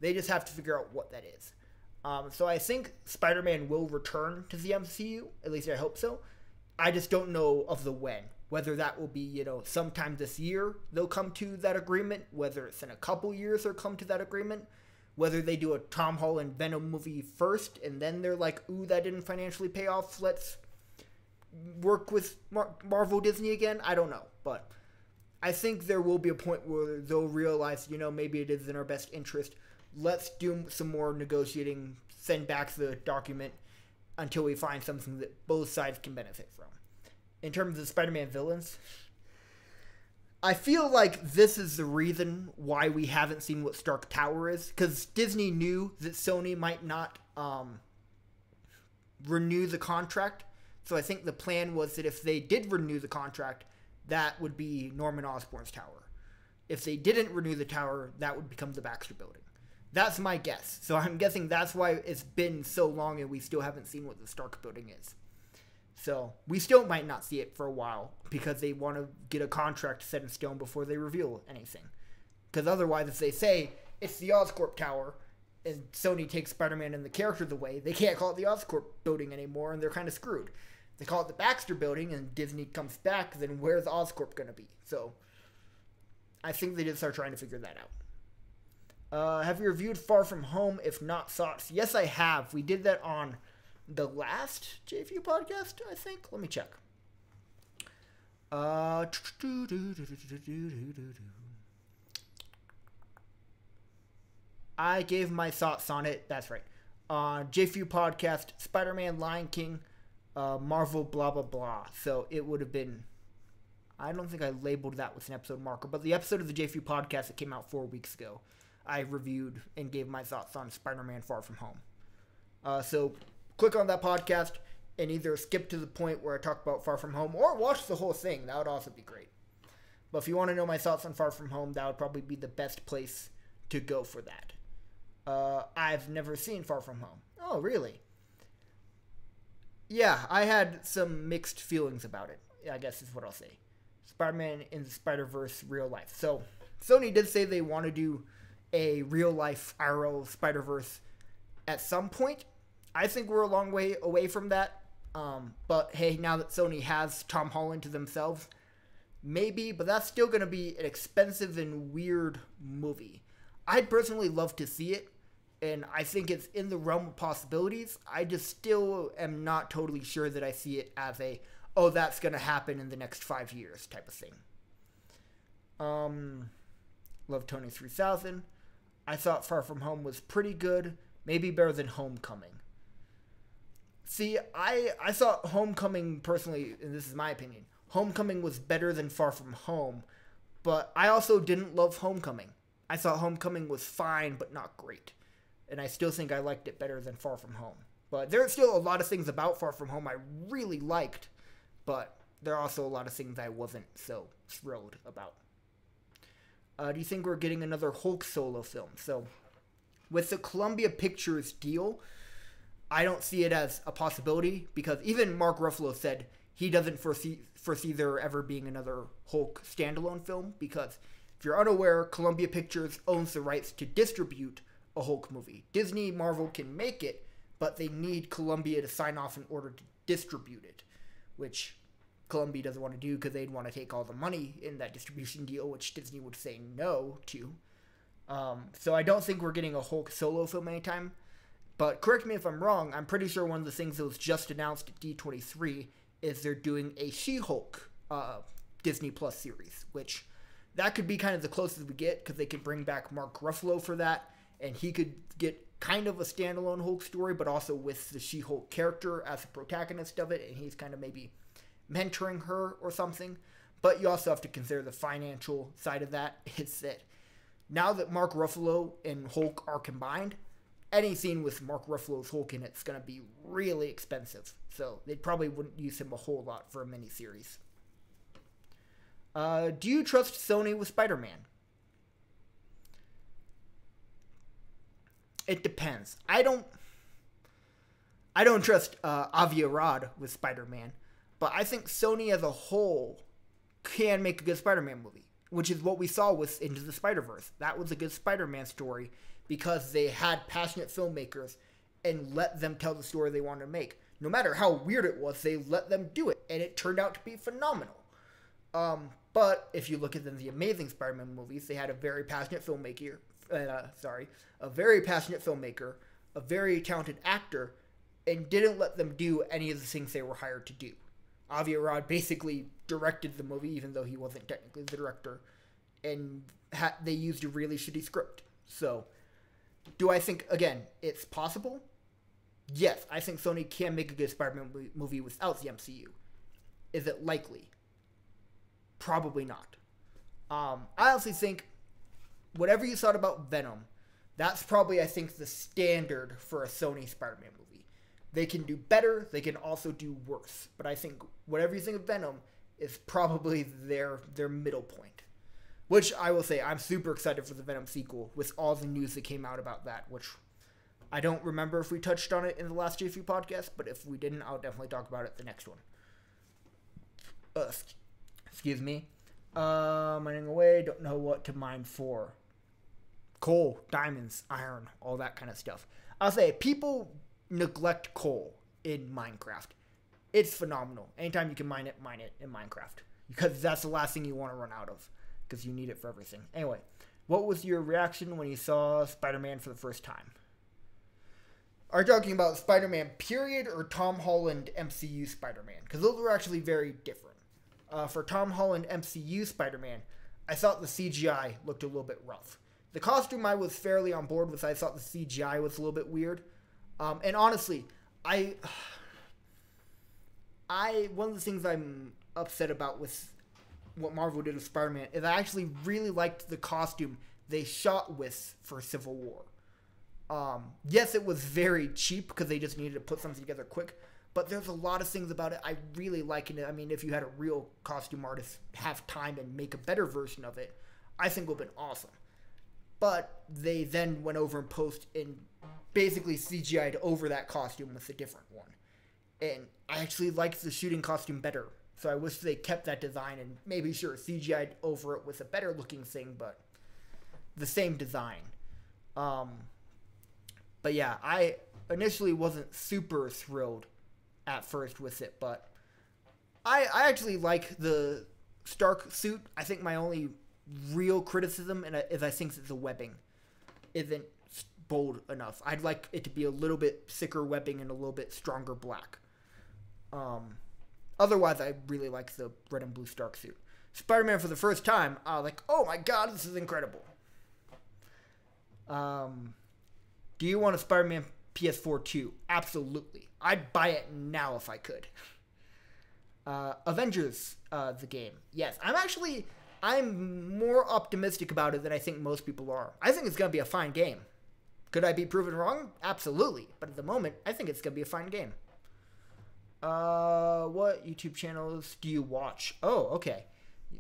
They just have to figure out what that is. So I think Spider-Man will return to the MCU. At least I hope so. I just don't know of the when. Whether that will be, sometime this year they'll come to that agreement. Whether it's in a couple years they'll come to that agreement. Whether they do a Tom Holland Venom movie first and then they're like, ooh, that didn't financially pay off. Let's work with Marvel Disney again. I don't know. But I think there will be a point where they'll realize, maybe it is in our best interest. Let's do some more negotiating, send back the document until we find something that both sides can benefit from. In terms of Spider-Man villains, I feel like this is the reason why we haven't seen what Stark Tower is, because Disney knew that Sony might not renew the contract. So I think the plan was that if they did renew the contract, that would be Norman Osborn's tower. If they didn't renew the tower, that would become the Baxter Building. That's my guess. So I'm guessing that's why it's been so long and we still haven't seen what the Stark Building is. So we still might not see it for a while because they want to get a contract set in stone before they reveal anything. Because otherwise, if they say it's the Oscorp Tower and Sony takes Spider-Man and the characters away, they can't call it the Oscorp Building anymore and they're kind of screwed. If they call it the Baxter Building and Disney comes back, then where's Oscorp going to be? So I think they just are trying to figure that out. Have you reviewed Far From Home? If not, thoughts? Yes, I have. We did that on the last J4U podcast, I think. Let me check. I gave my thoughts on it. That's right. J4U podcast, Spider-Man, Lion King, Marvel, blah, blah, blah. So it would have been... I don't think I labeled that with an episode marker, but the episode of the J4U podcast that came out 4 weeks ago, I reviewed and gave my thoughts on Spider-Man Far From Home. So click on that podcast and either skip to the point where I talk about Far From Home or watch the whole thing. That would also be great. But if you want to know my thoughts on Far From Home, that would probably be the best place to go for that. I've never seen Far From Home. Oh, really? Yeah, I had some mixed feelings about it, I guess is what I'll say. Spider-Man in the Spider-Verse real life. So Sony did say they want to do a real-life IRL Spider-Verse at some point. I think we're a long way away from that. But hey, now that Sony has Tom Holland to themselves, maybe, but that's still going to be an expensive and weird movie. I'd personally love to see it, and I think it's in the realm of possibilities. I just still am not totally sure that I see it as a, oh, that's going to happen in the next 5 years type of thing. Love Tony 3000. I thought Far From Home was pretty good, maybe better than Homecoming. See, I thought Homecoming, personally, and this is my opinion, Homecoming was better than Far From Home, but I also didn't love Homecoming. I thought Homecoming was fine, but not great. And I still think I liked it better than Far From Home. But there are still a lot of things about Far From Home I really liked, but there are also a lot of things I wasn't so thrilled about. Do you think we're getting another Hulk solo film? So, with the Columbia Pictures deal, I don't see it as a possibility, because even Mark Ruffalo said he doesn't foresee there ever being another Hulk standalone film, because if you're unaware, Columbia Pictures owns the rights to distribute a Hulk movie. Disney, Marvel can make it, but they need Columbia to sign off in order to distribute it, which Columbia doesn't want to do because they'd want to take all the money in that distribution deal, which Disney would say no to. So I don't think we're getting a Hulk solo film anytime. But correct me if I'm wrong, I'm pretty sure one of the things that was just announced at D23 is they're doing a She-Hulk Disney Plus series, which that could be kind of the closest we get, because they could bring back Mark Ruffalo for that, and he could get kind of a standalone Hulk story, but also with the She-Hulk character as the protagonist of it, and he's kind of maybe mentoring her or something. But you also have to consider the financial side of that, is that now that Mark Ruffalo and Hulk are combined, any scene with Mark Ruffalo's Hulk in it's going to be really expensive. So they probably wouldn't use him a whole lot for a miniseries. Do you trust Sony with Spider-Man? It depends. I don't trust Avi Arad with Spider-Man, but I think Sony as a whole can make a good Spider-Man movie, which is what we saw with Into the Spider-Verse. That was a good Spider-Man story because they had passionate filmmakers and let them tell the story they wanted to make. No matter how weird it was, they let them do it, and it turned out to be phenomenal. But if you look at the Amazing Spider-Man movies, they had a very passionate filmmaker, a very talented actor, and didn't let them do any of the things they were hired to do. Avi Arad basically directed the movie, even though he wasn't technically the director, and they used a really shitty script. So, do I think, again, it's possible? Yes, I think Sony can make a good Spider-Man movie without the MCU. Is it likely? Probably not. I honestly think, whatever you thought about Venom, that's probably, I think, the standard for a Sony Spider-Man movie. They can do better, they can also do worse. But I think whatever you think of Venom is probably their middle point. Which I will say, I'm super excited for the Venom sequel with all the news that came out about that, which I don't remember if we touched on it in the last J4U podcast, but if we didn't, I'll definitely talk about it the next one. Excuse me. Mining away, don't know what to mine for. Coal, diamonds, iron, all that kind of stuff. I'll say, people neglect coal in Minecraft. It's phenomenal. Anytime you can mine it in Minecraft. Because that's the last thing you want to run out of. Because you need it for everything. Anyway, what was your reaction when you saw Spider-Man for the first time? Are you talking about Spider-Man period or Tom Holland MCU Spider-Man? Because those were actually very different. For Tom Holland MCU Spider-Man, I thought the CGI looked a little bit rough. The costume I was fairly on board with. I thought the CGI was a little bit weird. And honestly, one of the things I'm upset about with what Marvel did with Spider-Man is I actually really liked the costume they shot with for Civil War. Yes, it was very cheap because they just needed to put something together quick, but there's a lot of things about it I really like in it. I mean, if you had a real costume artist have time and make a better version of it, I think it would have been awesome. But they then went over and post and basically CGI'd over that costume with a different one. And I actually liked the shooting costume better. So I wish they kept that design and maybe, sure, CGI'd over it with a better looking thing, but the same design. But But yeah, I initially wasn't super thrilled at first with it, but I actually like the Stark suit. I think my only real criticism is I think that the webbing isn't bold enough. I'd like it to be a little bit thicker webbing and a little bit stronger black. Otherwise, I really like the red and blue Stark suit. Spider-Man for the first time, I was like, oh my god, this is incredible. Do you want a Spider-Man PS4 too? Absolutely. I'd buy it now if I could. Avengers, the game. Yes, I'm more optimistic about it than I think most people are. I think it's going to be a fine game. Could I be proven wrong? Absolutely. But at the moment, I think it's going to be a fine game. What YouTube channels do you watch? Oh, okay.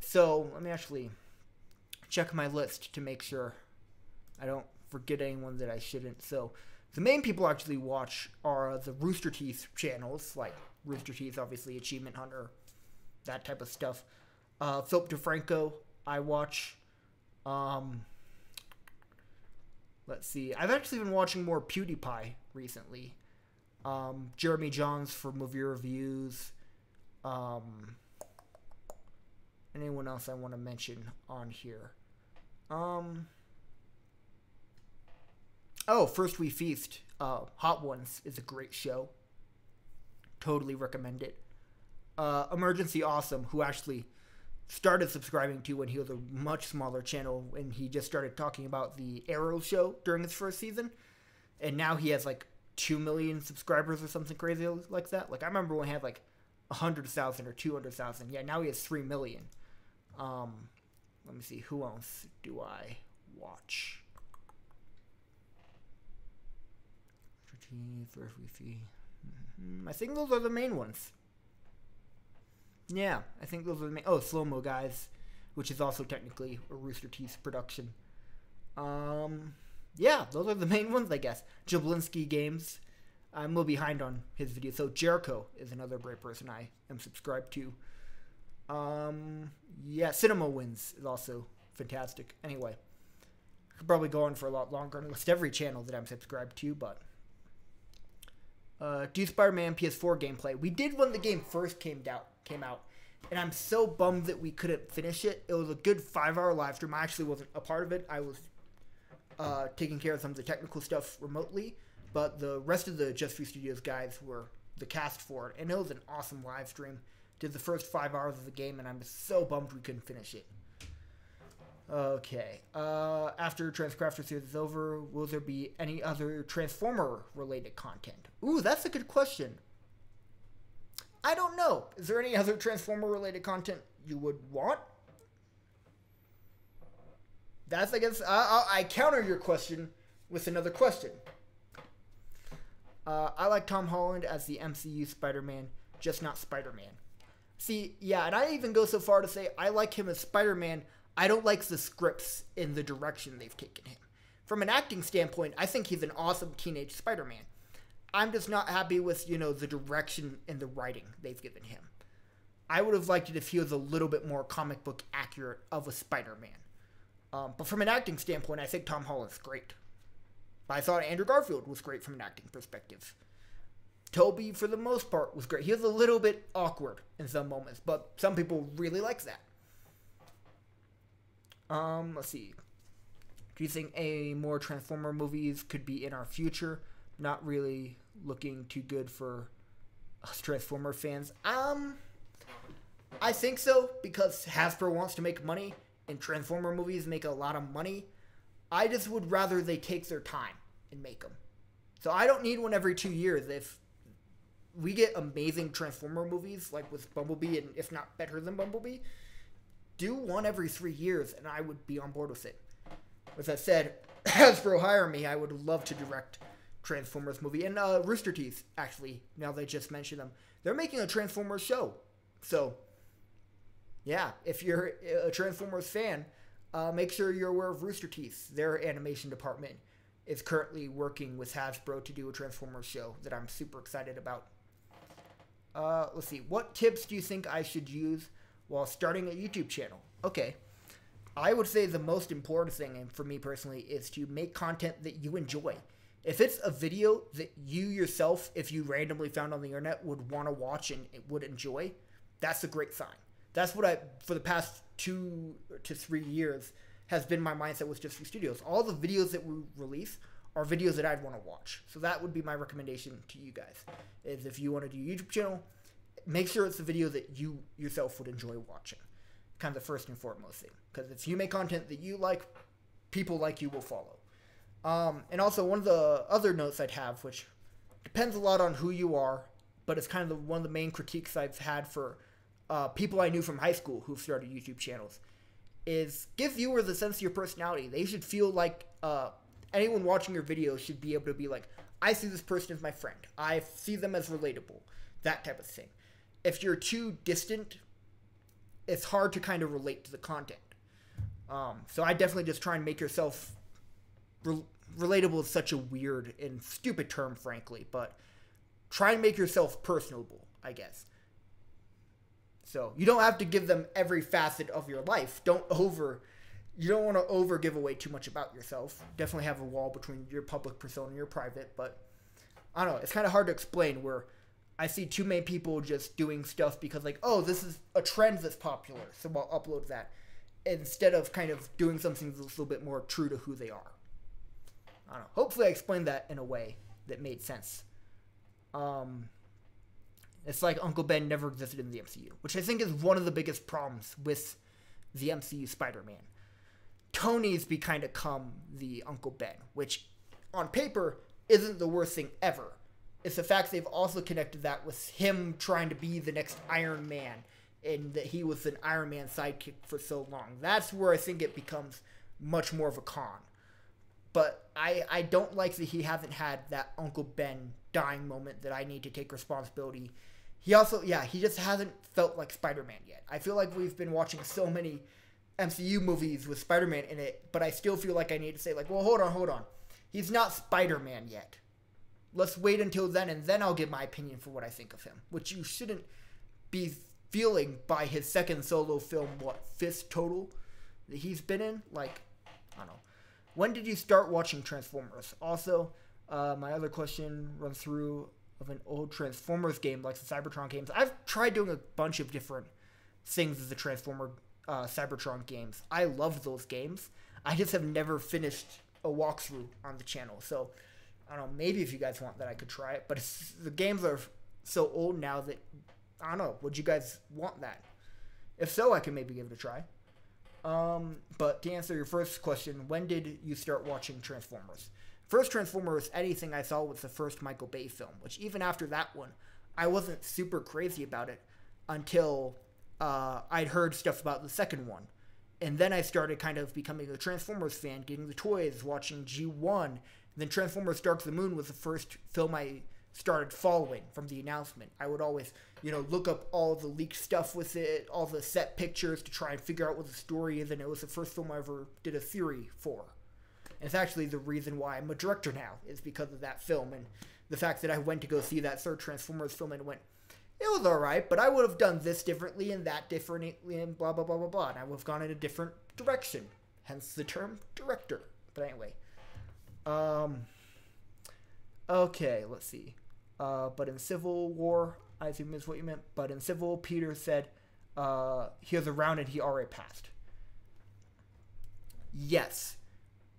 So, let me actually check my list to make sure I don't forget anyone that I shouldn't. So, the main people I actually watch are the Rooster Teeth channels, like Rooster Teeth, obviously, Achievement Hunter, that type of stuff. Philip DeFranco, I watch. Let's see. I've actually been watching more PewDiePie recently. Jeremy Johns for movie reviews. Anyone else I want to mention on here? Oh, First We Feast. Hot Ones is a great show. Totally recommend it. Emergency Awesome, who actually started subscribing to when he was a much smaller channel, and he just started talking about the Arrow show during his first season, and now he has like 2 million subscribers or something crazy like that. Like I remember when he had like 100,000 or 200,000. Yeah, now he has 3 million. Let me see, who else do I watch? First we see. I think those are the main ones. Yeah, I think those are the main... Oh, Slow Mo Guys, which is also technically a Rooster Teeth production. Yeah, those are the main ones, I guess. Jablinski Games. I'm a little behind on his videos. So Jericho is another great person I am subscribed to. Yeah, Cinema Wins is also fantastic. Anyway, I could probably go on for a lot longer and list every channel that I'm subscribed to, but... do Spider-Man PS4 gameplay. We did when the game first came out, and I'm so bummed that we couldn't finish it. It was a good 5-hour live stream. I actually wasn't a part of it. I was taking care of some of the technical stuff remotely, but the rest of the J4U Studios guys were the cast for it, and it was an awesome live stream. Did the first 5 hours of the game, and I'm so bummed we couldn't finish it. Okay. After Transcrafter series is over, will there be any other Transformer-related content? Ooh, that's a good question. I don't know. Is there any other Transformer-related content you would want? That's, I guess, I counter your question with another question. I like Tom Holland as the MCU Spider-Man, just not Spider-Man. See, yeah, and I even go so far to say I like him as Spider-Man. I don't like the scripts in the direction they've taken him. From an acting standpoint, I think he's an awesome teenage Spider-Man. I'm just not happy with, you know, the direction and the writing they've given him. I would have liked it if he was a little bit more comic book accurate of a Spider-Man. But from an acting standpoint, I think Tom Holland's great. I thought Andrew Garfield was great from an acting perspective. Toby, for the most part, was great. He was a little bit awkward in some moments, but some people really like that. Let's see. Do you think any more Transformer movies could be in our future? Not really looking too good for us Transformer fans. I think so, because Hasbro wants to make money, and Transformer movies make a lot of money. I just would rather they take their time and make them. So I don't need one every 2 years. If we get amazing Transformer movies, like with Bumblebee, and if not better than Bumblebee, do one every 3 years, and I would be on board with it. With that said, Hasbro hire me, I would love to direct Transformers movie. And Rooster Teeth, actually, now they just mentioned them, they're making a Transformers show. So, yeah, if you're a Transformers fan, make sure you're aware of Rooster Teeth. Their animation department is currently working with Hasbro to do a Transformers show that I'm super excited about. Let's see. What tips do you think I should use while starting a YouTube channel? Okay. I would say the most important thing, and for me personally, is to make content that you enjoy. If it's a video that you yourself, if you randomly found on the internet, would want to watch and would enjoy, that's a great sign. That's what for the past 2 to 3 years, has been my mindset with Just 4U Studios. All the videos that we release are videos that I'd want to watch. So that would be my recommendation to you guys, is if you want to do a YouTube channel, make sure it's a video that you yourself would enjoy watching. Kind of the first and foremost thing. Because if you make content that you like, people like you will follow. And also, one of the other notes I'd have, which depends a lot on who you are, but it's kind of one of the main critiques I've had for people I knew from high school who've started YouTube channels, is give viewers a sense of your personality. They should feel like anyone watching your videos should be able to be like, I see this person as my friend. I see them as relatable. That type of thing. If you're too distant, it's hard to kind of relate to the content. So I definitely just try and make yourself relatable is such a weird and stupid term, frankly, but try and make yourself personable, I guess. So you don't have to give them every facet of your life. You don't want to over give away too much about yourself. Definitely have a wall between your public persona and your private, but I don't know. It's kind of hard to explain where I see too many people just doing stuff because like, oh, this is a trend that's popular, so I'll upload that. Instead of kind of doing something that's a little bit more true to who they are. I don't know. Hopefully I explained that in a way that made sense. It's like Uncle Ben never existed in the MCU, which I think is one of the biggest problems with the MCU Spider-Man. Tony's kind of come the Uncle Ben, which on paper isn't the worst thing ever. It's the fact they've also connected that with him trying to be the next Iron Man, and that he was an Iron Man sidekick for so long. That's where I think it becomes much more of a con. But I don't like that he hasn't had that Uncle Ben dying moment that I need to take responsibility. He also, he just hasn't felt like Spider-Man yet. I feel like we've been watching so many MCU movies with Spider-Man in it, but I still feel like I need to say, like, well, hold on. He's not Spider-Man yet. Let's wait until then, and then I'll give my opinion for what I think of him. Which you shouldn't be feeling by his second solo film, 5th total that he's been in? Like, I don't know. When did you start watching Transformers? Also, my other question runs through of an old Transformers game, like the Cybertron games. I've tried doing a bunch of different things with the Transformer Cybertron games. I love those games. I just have never finished a walkthrough on the channel. So, I don't know, maybe if you guys want that, I could try it. But the games are so old now that, I don't know, would you guys want that? If so, I can maybe give it a try. But to answer your first question, when did you start watching Transformers? First Transformers anything I saw was the first Michael Bay film, which even after that one, I wasn't super crazy about it until I'd heard stuff about the second one. And then I started kind of becoming a Transformers fan, getting the toys, watching G1. And then Transformers Dark of the Moon was the first film I started following from the announcement. I would always, look up all the leaked stuff with it, all the set pictures to try and figure out what the story is, and it was the first film I ever did a theory for. And it's actually the reason why I'm a director now, is because of that film, and the fact that I went to go see that third Transformers film and went, it was alright, but I would have done this differently and that differently and blah, blah, blah, blah, blah, and I would have gone in a different direction. Hence the term director. But anyway. Okay, let's see. But in Civil War, I assume is what you meant, but in Civil, Peter said he was around and he already passed. Yes,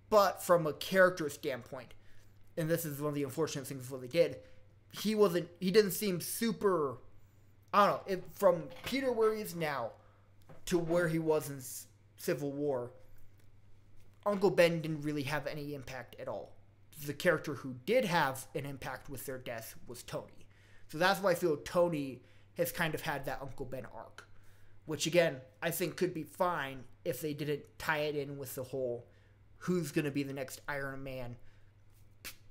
but from a character standpoint, and this is one of the unfortunate things of what they did, he didn't seem super, I don't know, from Peter where he is now to where he was in Civil War, Uncle Ben didn't really have any impact at all. The character who did have an impact with their death was Tony. So that's why I feel Tony has kind of had that Uncle Ben arc. Which, again, I think could be fine if they didn't tie it in with the whole who's going to be the next Iron Man.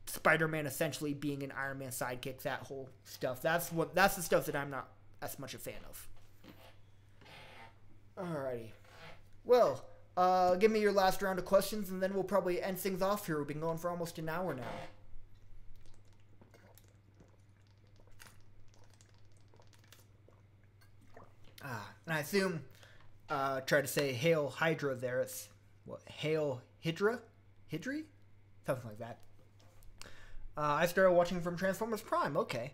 Spider-Man essentially being an Iron Man sidekick, that whole stuff. That's the stuff that I'm not as much a fan of. Alrighty. Well, give me your last round of questions, and then we'll probably end things off here. We've been going for almost an hour now. And I assume, try to say Hail Hydra there. It's, what, Hail Hydra? Hydri? Something like that. I started watching from Transformers Prime. Okay,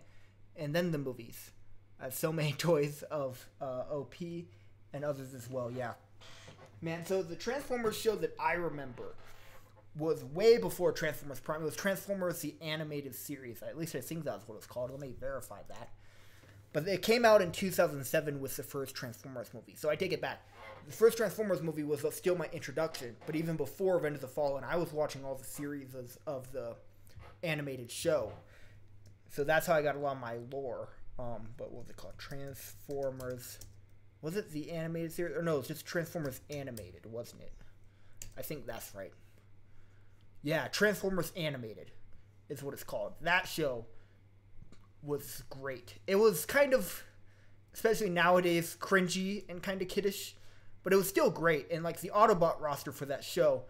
and then the movies. I have so many toys of OP and others as well. Yeah, man. So the Transformers show that I remember was way before Transformers Prime. It was Transformers the Animated Series. At least I think that's what it's called. Let me verify that. But it came out in 2007 with the first Transformers movie. So I take it back. The first Transformers movie was still my introduction. But even before Revenge of the Fallen, I was watching all the series of the animated show. So that's how I got a lot of my lore. But what was it called? Transformers. Was it the animated series? Or no, it's just Transformers Animated, wasn't it? I think that's right. Yeah, Transformers Animated is what it's called. That show was great. It was kind of, especially nowadays, cringy and kind of kiddish, but it was still great. And like the Autobot roster for that show,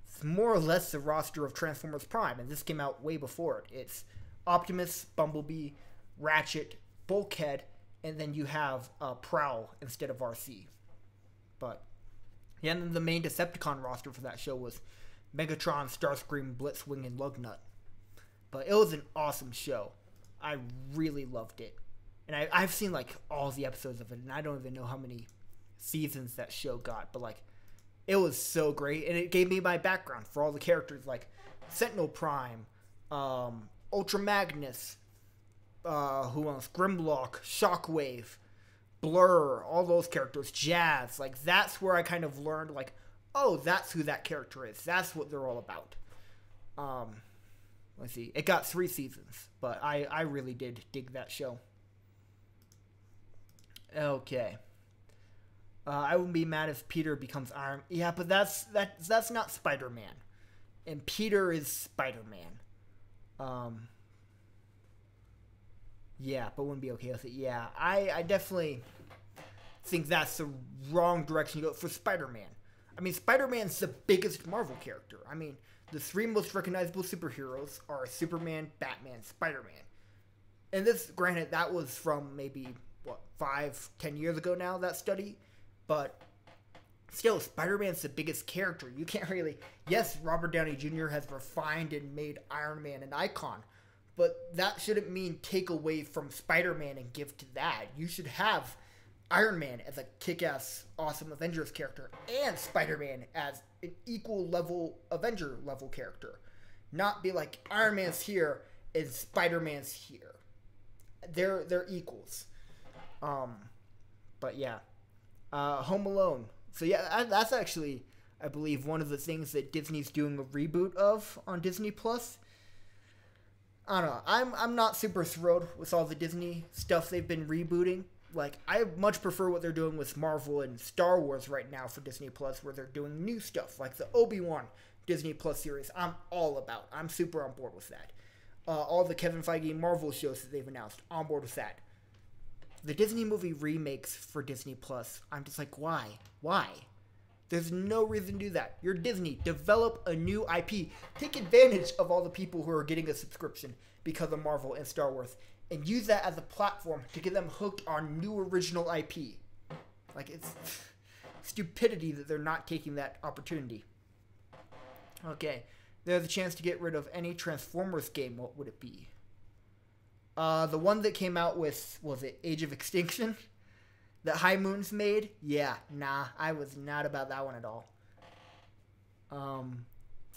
it's more or less the roster of Transformers Prime, and this came out way before it. It's Optimus, Bumblebee, Ratchet, Bulkhead, and then you have Prowl instead of RC. But yeah, and then the main Decepticon roster for that show was Megatron, Starscream, Blitzwing, and Lugnut. But it was an awesome show. I really loved it. And I've seen like all the episodes of it, and I don't even know how many seasons that show got. But like, it was so great. And it gave me my background for all the characters like Sentinel Prime, Ultra Magnus, who else? Grimlock, Shockwave, Blur, all those characters, Jazz. Like, that's where I kind of learned like, oh, that's who that character is. That's what they're all about. Let's see. It got 3 seasons, but I really did dig that show. Okay. I wouldn't be mad if Peter becomes Iron. Yeah, but that's not Spider-Man, and Peter is Spider-Man. Yeah, but wouldn't be okay with it. Yeah, I definitely think that's the wrong direction to go for Spider-Man. I mean, Spider-Man's the biggest Marvel character. I mean, the 3 most recognizable superheroes are Superman, Batman, Spider-Man. And this, granted, that was from maybe, 5-10 years ago now, that study. But still, Spider-Man's the biggest character. You can't really... Yes, Robert Downey Jr. has refined and made Iron Man an icon. But that shouldn't mean take away from Spider-Man and give to that. You should have Iron Man as a kick-ass, awesome Avengers character, and Spider-Man as an equal level Avenger level character. Not be like Iron Man's here and Spider-Man's here. They're equals. But yeah, Home Alone. So yeah, that's actually, I believe, one of the things that Disney's doing a reboot of on Disney Plus. I don't know. I'm not super thrilled with all the Disney stuff they've been rebooting. Like, I much prefer what they're doing with Marvel and Star Wars right now for Disney Plus, where they're doing new stuff, like the Obi-Wan Disney Plus series. I'm all about. I'm super on board with that. All the Kevin Feige Marvel shows that they've announced, on board with that. The Disney movie remakes for Disney Plus, I'm just like, why? Why? There's no reason to do that. You're Disney. Develop a new IP. Take advantage of all the people who are getting a subscription because of Marvel and Star Wars, and use that as a platform to get them hooked on new original IP. Like, it's stupidity that they're not taking that opportunity. Okay, there's a chance to get rid of any Transformers game. What would it be? The one that came out with, was it Age of Extinction? That High Moons made? Yeah, nah, I was not about that one at all.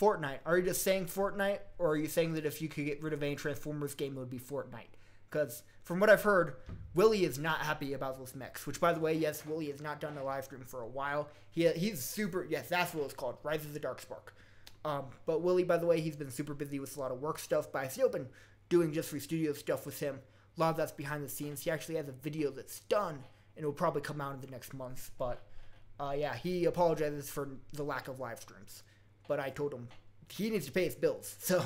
Fortnite. Are you just saying Fortnite, or are you saying that if you could get rid of any Transformers game, it would be Fortnite? Because from what I've heard, Willie is not happy about those mechs. Which, by the way, yes, Willie has not done a live stream for a while. He's super... Yes, that's what it's called. Rise of the Darkspark. But Willie, by the way, he's been super busy with a lot of work stuff. But I've still been doing J4U Studio stuff with him. A lot of that's behind the scenes. He actually has a video that's done, and it will probably come out in the next month. But, yeah, he apologizes for the lack of live streams. But I told him he needs to pay his bills. So,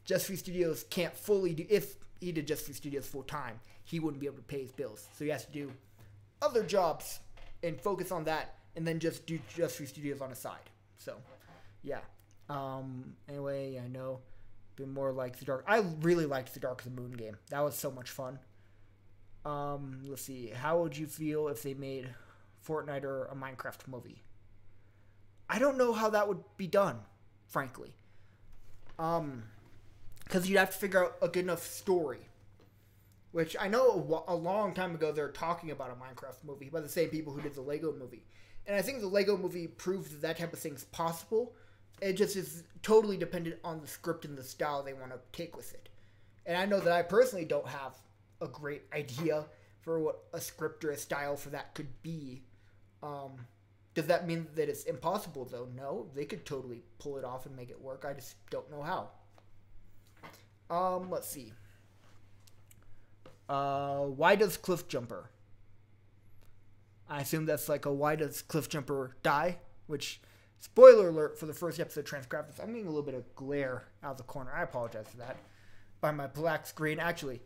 J4U Studios can't fully do... If he did J4U Studios full time, he wouldn't be able to pay his bills. So he has to do other jobs and focus on that, and then just do J4U Studios on the side. So, yeah. Anyway, I know. Been more like the Dark. I really liked the Dark of the Moon game. That was so much fun. Let's see. How would you feel if they made Fortnite or a Minecraft movie? I don't know how that would be done, frankly. because you'd have to figure out a good enough story. Which I know a long time ago they were talking about a Minecraft movie by the same people who did the Lego movie. And I think the Lego movie proved that type of thing's possible. It just is totally dependent on the script and the style they want to take with it. And I know that I personally don't have a great idea for what a script or a style for that could be. Does that mean that it's impossible, though? No, they could totally pull it off and make it work. I just don't know how. Let's see. Why does Cliff Jumper? I assume that's like a why does Cliff Jumper die? Which, spoiler alert for the first episode of Transcrafters, I'm getting a little bit of glare out of the corner. I apologize for that. By my black screen. Actually,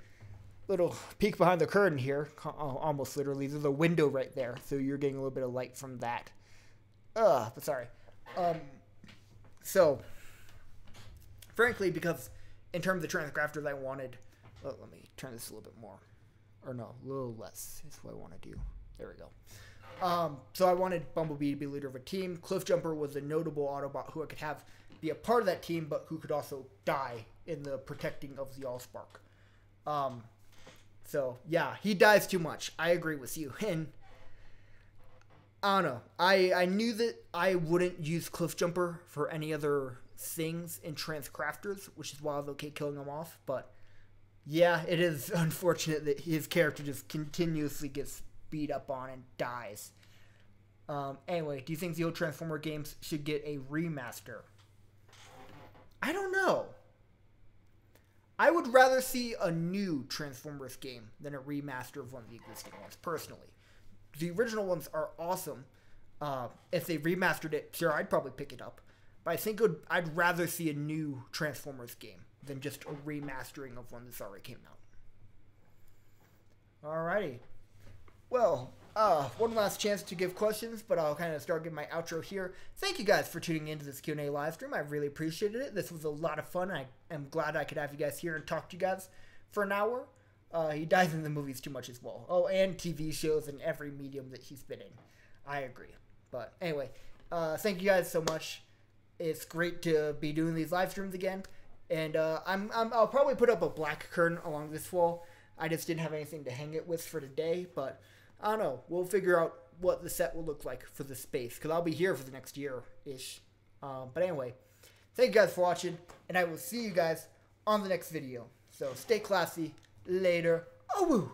little peek behind the curtain here. Almost literally. There's a window right there. So you're getting a little bit of light from that. But sorry. So, frankly, because in terms of Transcrafters, I wanted... let me turn this a little bit more. Or no, a little less is what I want to do. There we go. So I wanted Bumblebee to be leader of a team. Cliff Jumper was a notable Autobot who I could have be a part of that team, but who could also die in the protecting of the Allspark. So, yeah, he dies too much. I agree with you. And I don't know. I knew that I wouldn't use Cliff Jumper for any other things in Transcrafters, which is why I was okay killing him off. But, yeah, it is unfortunate that his character just continuously gets beat up on and dies. Anyway, do you think the old Transformer games should get a remaster? I don't know. I would rather see a new Transformers game than a remaster of one of the existing ones, personally. The original ones are awesome. If they remastered it, sure, I'd probably pick it up. But I think I'd rather see a new Transformers game than just a remastering of one that's already came out. Alrighty. Well, one last chance to give questions, but I'll kind of start giving my outro here. Thank you guys for tuning into this Q&A live stream. I really appreciated it. This was a lot of fun. I am glad I could have you guys here and talk to you guys for an hour. He dies in the movies too much as well. Oh, and TV shows and every medium that he's been in. I agree. But anyway, thank you guys so much. It's great to be doing these live streams again. And I'll probably put up a black curtain along this wall. I just didn't have anything to hang it with for today, but I don't know. We'll figure out what the set will look like for the space, because I'll be here for the next year-ish. But anyway, thank you guys for watching, and I will see you guys on the next video. So stay classy. Later. Oh, woo.